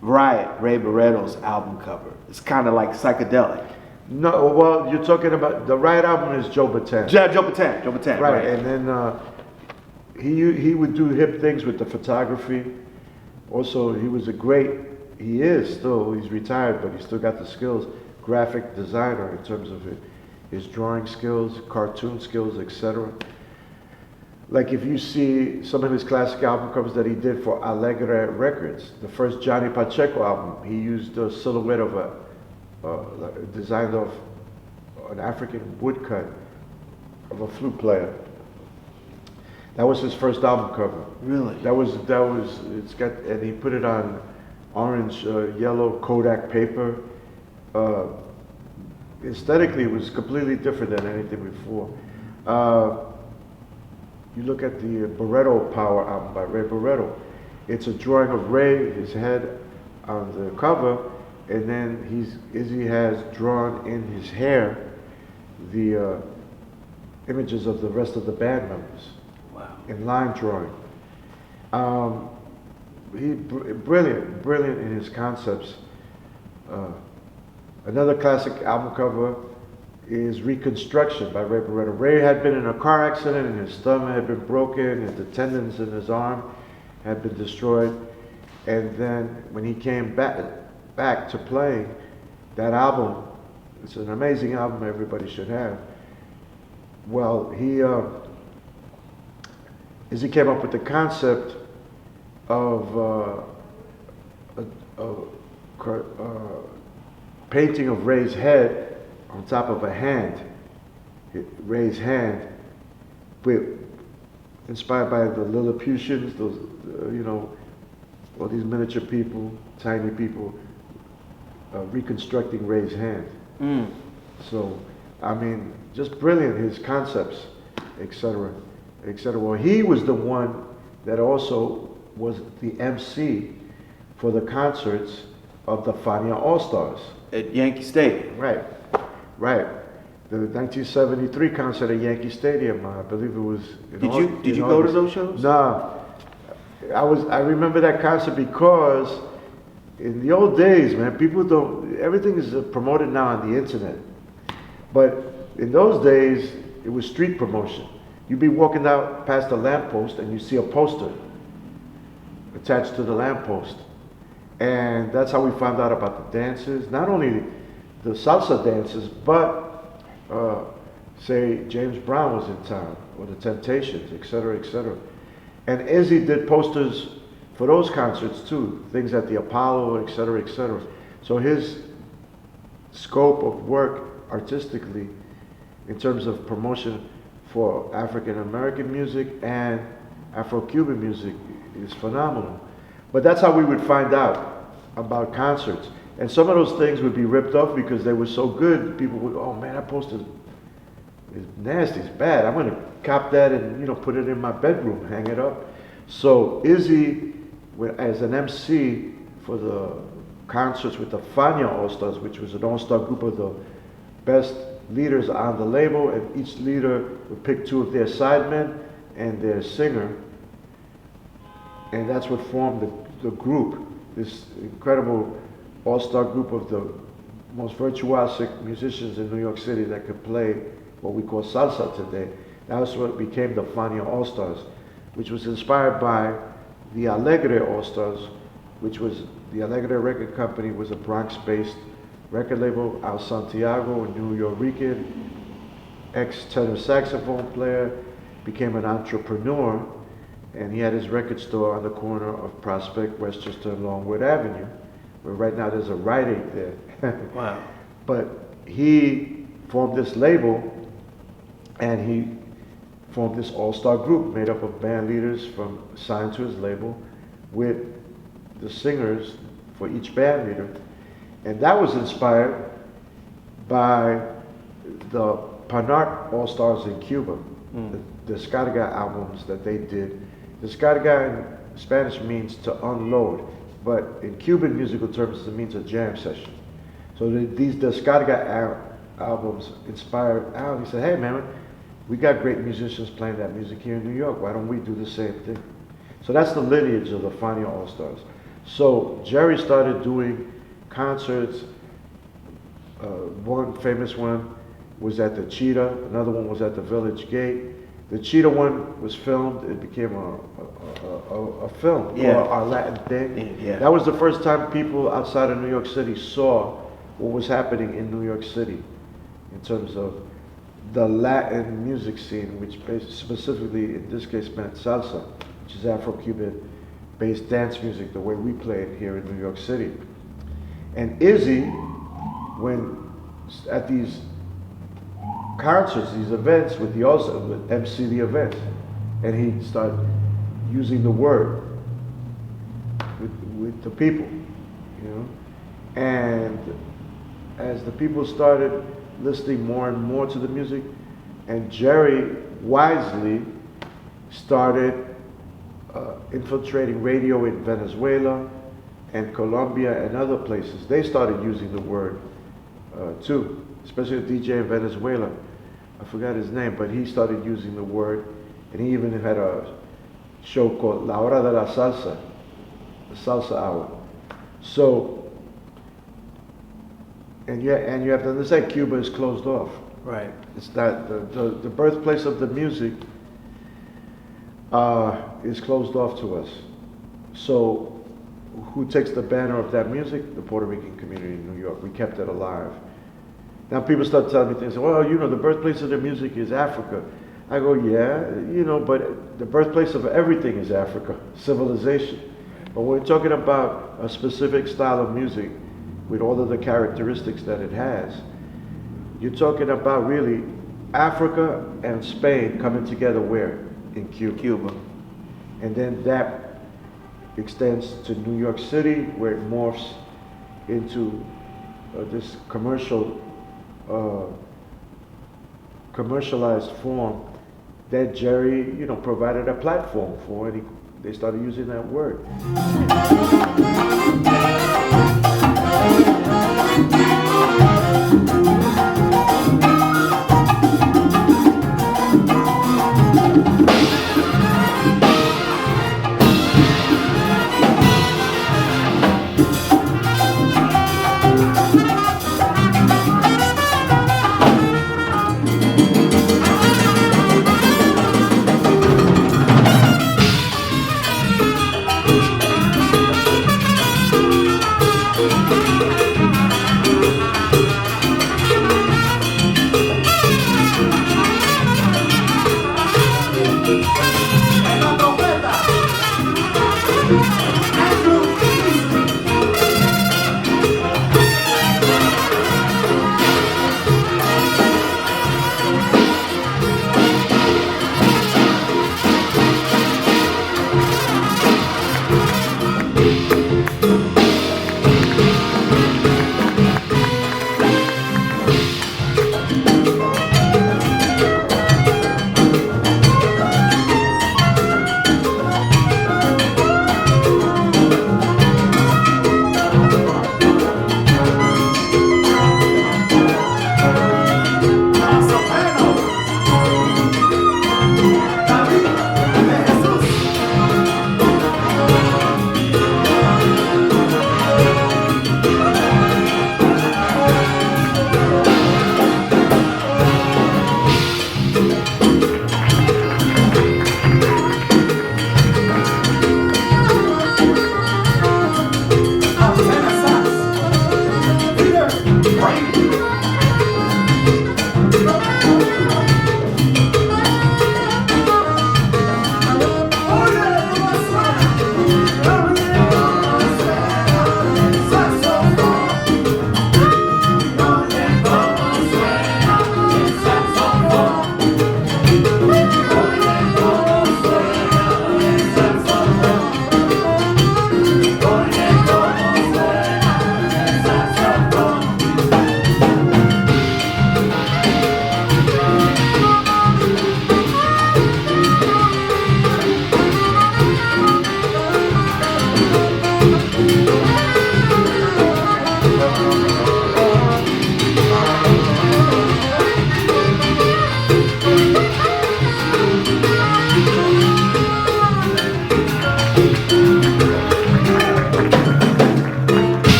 Riot, Ray Barretto's album cover. It's kind of like psychedelic. No, well, you're talking about the Riot album is Joe Bataan. Joe Bataan, right? And then he would do hip things with the photography. Also, he is still, he's retired, but he still got the skills, graphic designer in terms of his drawing skills, cartoon skills, etc. Like if you see some of his classic album covers that he did for Alegre Records, the first Johnny Pacheco album, he used the silhouette of designed of an African woodcut of a flute player. That was his first album cover. Really? It's got, and he put it on orange, yellow Kodak paper. Aesthetically, it was completely different than anything before. You look at the Barretto Power album by Ray Barretto. It's a drawing of Ray, his head on the cover, and then Izzy has drawn in his hair the images of the rest of the band members. Wow. In line drawing. Brilliant in his concepts. Another classic album cover is Reconstruction by Ray Barretto. Ray had been in a car accident and his thumb had been broken and the tendons in his arm had been destroyed. And then when he came back to playing that album, it's an amazing album everybody should have. Well, he came up with the concept of painting of Ray's head on top of a hand, Ray's hand, inspired by the Lilliputians, those, all these miniature people, tiny people, reconstructing Ray's hand. So, I mean, just brilliant, his concepts, etc., etc. Well, he was the one that also was the MC for the concerts of the Fania All-Stars. At Yankee Stadium. Right. The 1973 concert at Yankee Stadium, I believe it was. Did you go to those shows? Nah. I remember that concert because in the old days, man, everything is promoted now on the internet. But in those days, it was street promotion. You'd be walking out past a lamppost and you see a poster attached to the lamppost. And that's how we found out about the dances, not only the salsa dances, but say James Brown was in town, or the Temptations, etc., etc. And Izzy did posters for those concerts too, things at the Apollo, etc., etc. So his scope of work artistically, in terms of promotion for African American music and Afro-Cuban music is phenomenal. But that's how we would find out about concerts. And some of those things would be ripped off because they were so good. People would, oh man, that poster is nasty, it's bad. I'm gonna cop that and put it in my bedroom, hang it up. So Izzy, as an MC for the concerts with the Fania All-Stars, which was an all-star group of the best leaders on the label, and each leader would pick two of their sidemen and their singer, and that's what formed the group, this incredible all-star group of the most virtuosic musicians in New York City that could play what we call salsa today. That was what became the Fania All-Stars, which was inspired by the Alegre All-Stars, which was, the Alegre record company was a Bronx-based record label out Santiago, a New Yorker, ex-tenor saxophone player, became an entrepreneur, and he had his record store on the corner of Prospect, Westchester, and Longwood Avenue, where right now there's a Rite Aid there. Wow. But he formed this label, and he formed this all-star group made up of band leaders signed to his label with the singers for each band leader. And that was inspired by the Panart All-Stars in Cuba, the descarga albums that they did. Descarga in Spanish means to unload, but in Cuban musical terms it means a jam session. So these descarga albums inspired Al. He said, hey man, we got great musicians playing that music here in New York. Why don't we do the same thing? So that's the lineage of the Fania All-Stars. So Jerry started doing concerts. One famous one was at the Cheetah. Another one was at the Village Gate. The Cheetah one was filmed. It became a film called Our Latin Thing. Yeah. That was the first time people outside of New York City saw what was happening in New York City in terms of the Latin music scene, which specifically in this case meant salsa, which is Afro-Cuban based dance music, the way we play it here in New York City. And Izzy, when at these concerts, these events would MC the event, and he'd start using the word with the people, And as the people started listening more and more to the music, and Jerry wisely started infiltrating radio in Venezuela and Colombia and other places. They started using the word too, especially a DJ in Venezuela. I forgot his name, but he started using the word, and he even had a show called La Hora de la Salsa, the Salsa Hour. So, and you have to understand, Cuba is closed off. Right. It's not the birthplace of the music is closed off to us. So, who takes the banner of that music? The Puerto Rican community in New York. We kept it alive. Now people start telling me things, well, the birthplace of the music is Africa. I go, yeah, but the birthplace of everything is Africa, civilization. But when we're talking about a specific style of music with all of the characteristics that it has, you're talking about really Africa and Spain coming together where? In Cuba. And then that extends to New York City, where it morphs into this commercialized form that Jerry, provided a platform for, and they started using that word.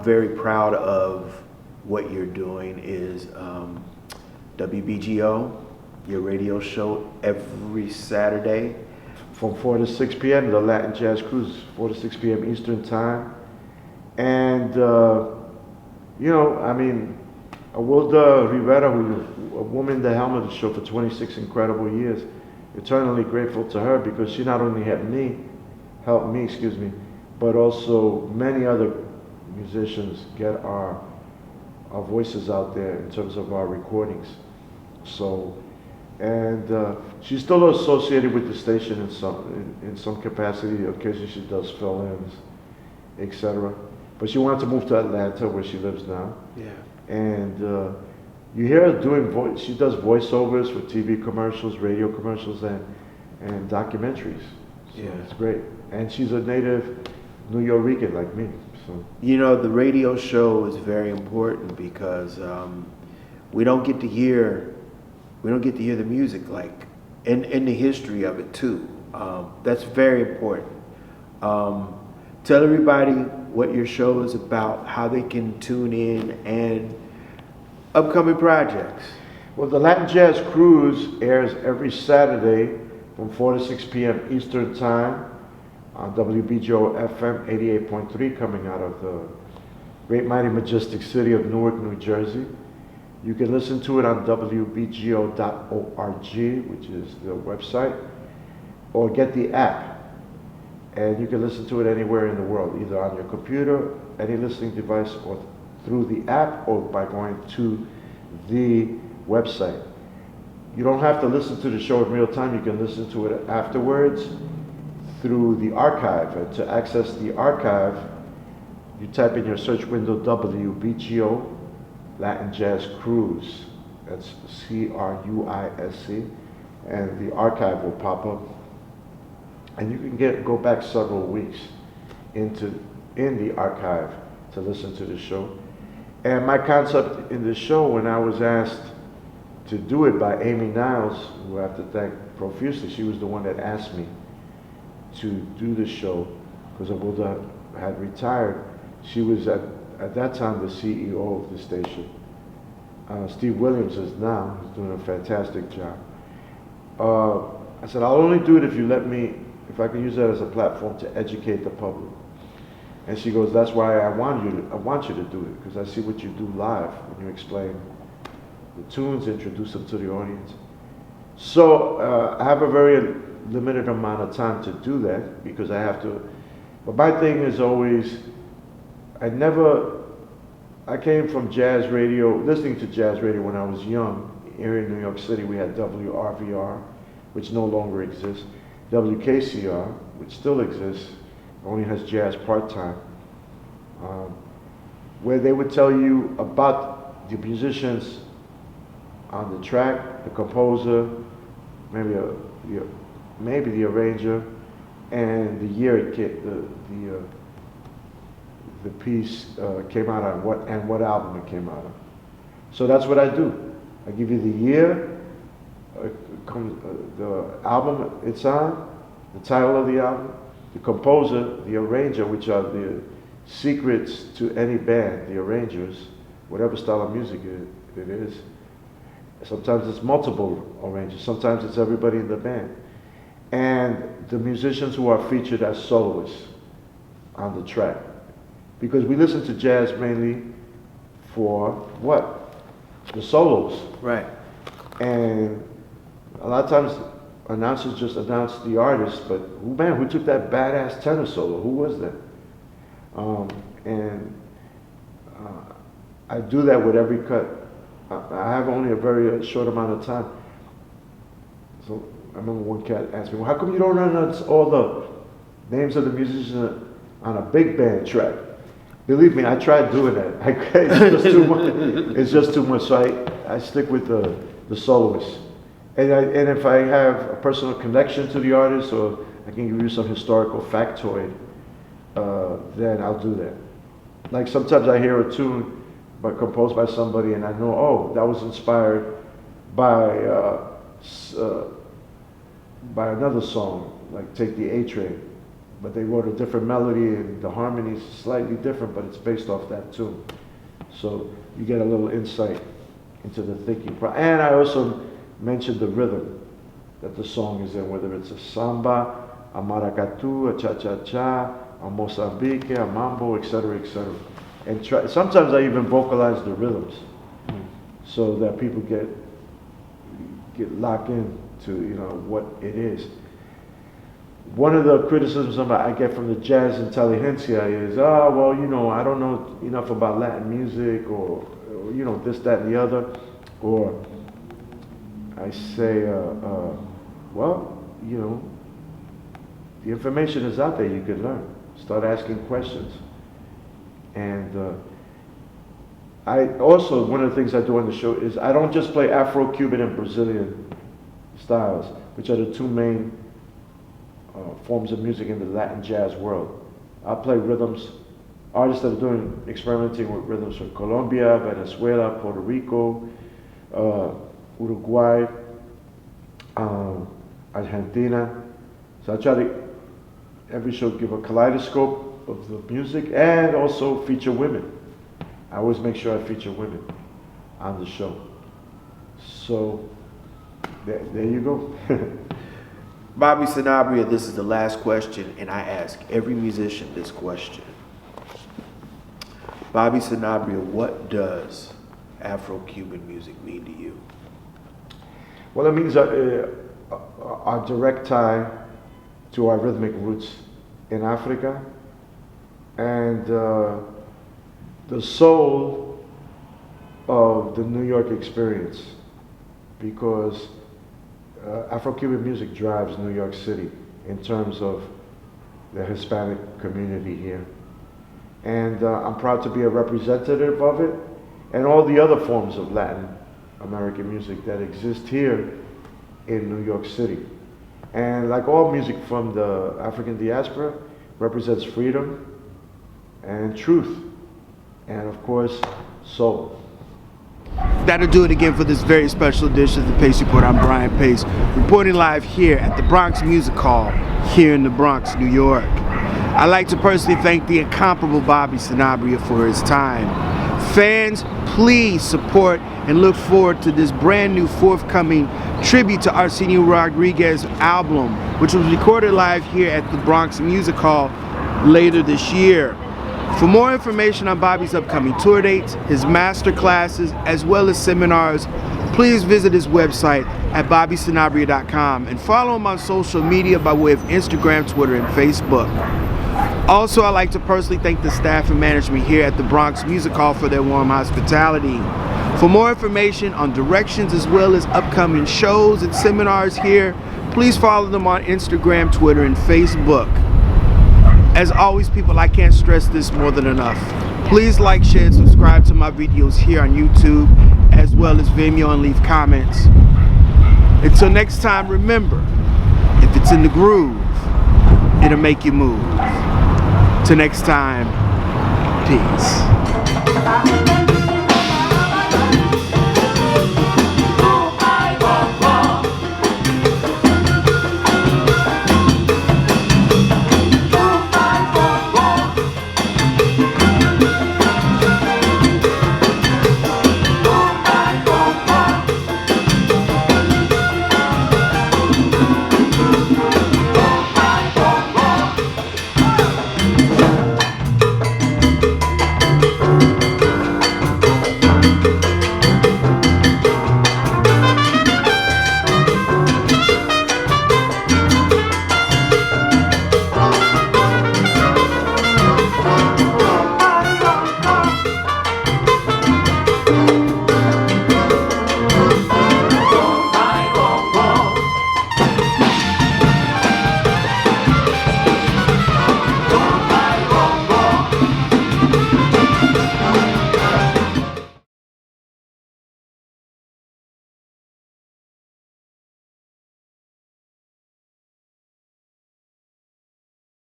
very proud of what you're doing is WBGO, your radio show every Saturday. From 4 to 6 p.m., the Latin Jazz Cruise, 4 to 6 p.m. Eastern Time. And, you know, I mean, Wilda Rivera, who's a woman at the helm of the show for 26 incredible years, eternally grateful to her because she not only helped me, but also many other musicians get our voices out there in terms of our recordings. So, and she's still associated with the station in some capacity. Occasionally she does fill-ins, etc. But she wanted to move to Atlanta, where she lives now. Yeah. And you hear her doing voice. She does voiceovers for TV commercials, radio commercials, and documentaries. So Yeah. it's great. And she's a native New Yorican like me. So You know, the radio show is very important because we don't get to hear the music, like in the history of it too. That's very important. Tell everybody what your show is about, how they can tune in, and upcoming projects. well, the Latin Jazz Cruise airs every Saturday from 4 to 6 p.m. Eastern Time on WBGO FM 88.3, coming out of the great, mighty, majestic city of Newark, New Jersey. You can listen to it on WBGO.org, which is the website, or get the app. And you can listen to it anywhere in the world, either on your computer, any listening device, or through the app, or by going to the website. You don't have to listen to the show in real time. You can listen to it afterwards through the archive. And to access the archive, you type in your search window WBGO Latin Jazz Cruise. That's CRUISE, and the archive will pop up. And you can go back several weeks in the archive to listen to the show. And my concept in the show, when I was asked to do it by Amy Niles, who I have to thank profusely, she was the one that asked me to do the show because Wilda had retired. She was at that time the CEO of the station. Steve Williams is now, he's doing a fantastic job. I said, I'll only do it if you let me, if I can use that as a platform to educate the public. And she goes, that's why I want you to do it, because I see what you do live when you explain the tunes, introduce them to the audience. So I have a very limited amount of time to do that because I have to, but my thing is always, I came from jazz radio, listening to jazz radio when I was young. Here in New York City we had WRVR, which no longer exists, WKCR, which still exists, only has jazz part-time, where they would tell you about the musicians on the track, the composer, maybe the arranger, and the year the piece came out on, what album it came out on. So that's what I do. I give you the year, the album it's on, the title of the album, the composer, the arranger, which are the secrets to any band, the arrangers, whatever style of music it is. Sometimes it's multiple arrangers, sometimes it's everybody in the band. And the musicians who are featured as soloists on the track. Because we listen to jazz mainly for what? The solos. Right. And a lot of times announcers just announce the artist, but who took that badass tenor solo? Who was that? I do that with every cut. I have only a very short amount of time. So I remember one cat asked me, well, how come you don't announce all the names of the musicians on a big band track? Believe me, I tried doing that. It's just too much. It's just too much. So I stick with the soloists. And if I have a personal connection to the artist, or I can give you some historical factoid, then I'll do that. Like sometimes I hear a tune composed by somebody and I know, oh, that was inspired by another song, like take the A Train but they wrote a different melody and the harmony is slightly different, but it's based off that tune. So you get a little insight into the thinking. And I also mentioned the rhythm that the song is in, whether it's a samba, a maracatu, a cha-cha-cha, a Mozambique, a mambo, etc., etc. And sometimes I even vocalize the rhythms so that people get locked in to, you know, what it is. One of the criticisms I get from the jazz intelligentsia is, oh, well, you know, I don't know enough about Latin music, or you know, this, that, and the other. Or I say, well, you know, the information is out there, you can learn. Start asking questions. And I also, one of the things I do on the show is I don't just play Afro-Cuban and Brazilian styles, which are the two main forms of music in the Latin jazz world. I play rhythms, artists that are experimenting with rhythms from Colombia, Venezuela, Puerto Rico, Uruguay, Argentina. So I try to, every show, give a kaleidoscope of the music and also feature women. I always make sure I feature women on the show. So there you go. Bobby Sanabria, this is the last question, and I ask every musician this question. Bobby Sanabria, what does Afro-Cuban music mean to you? Well, it means our direct tie to our rhythmic roots in Africa, and the soul of the New York experience, because Afro-Cuban music drives New York City in terms of the Hispanic community here. And I'm proud to be a representative of it, and all the other forms of Latin American music that exist here in New York City. And like all music from the African diaspora, represents freedom and truth, and of course, soul. That'll do it again for this very special edition of the Pace Report. I'm Brian Pace, reporting live here at the Bronx Music Hall here in the Bronx, New York. I'd like to personally thank the incomparable Bobby Sanabria for his time. Fans, please support and look forward to this brand new forthcoming tribute to our Tito Rodriguez album, which was recorded live here at the Bronx Music Hall later this year. For more information on Bobby's upcoming tour dates, his master classes, as well as seminars, please visit his website at bobbysanabria.com and follow him on social media by way of Instagram, Twitter, and Facebook. Also, I'd like to personally thank the staff and management here at the Bronx Music Hall for their warm hospitality. For more information on directions as well as upcoming shows and seminars here, please follow them on Instagram, Twitter, and Facebook. As always, people, I can't stress this more than enough. Please like, share, and subscribe to my videos here on YouTube, as well as Vimeo, and leave comments. Until next time, remember, if it's in the groove, it'll make you move. Till next time, peace.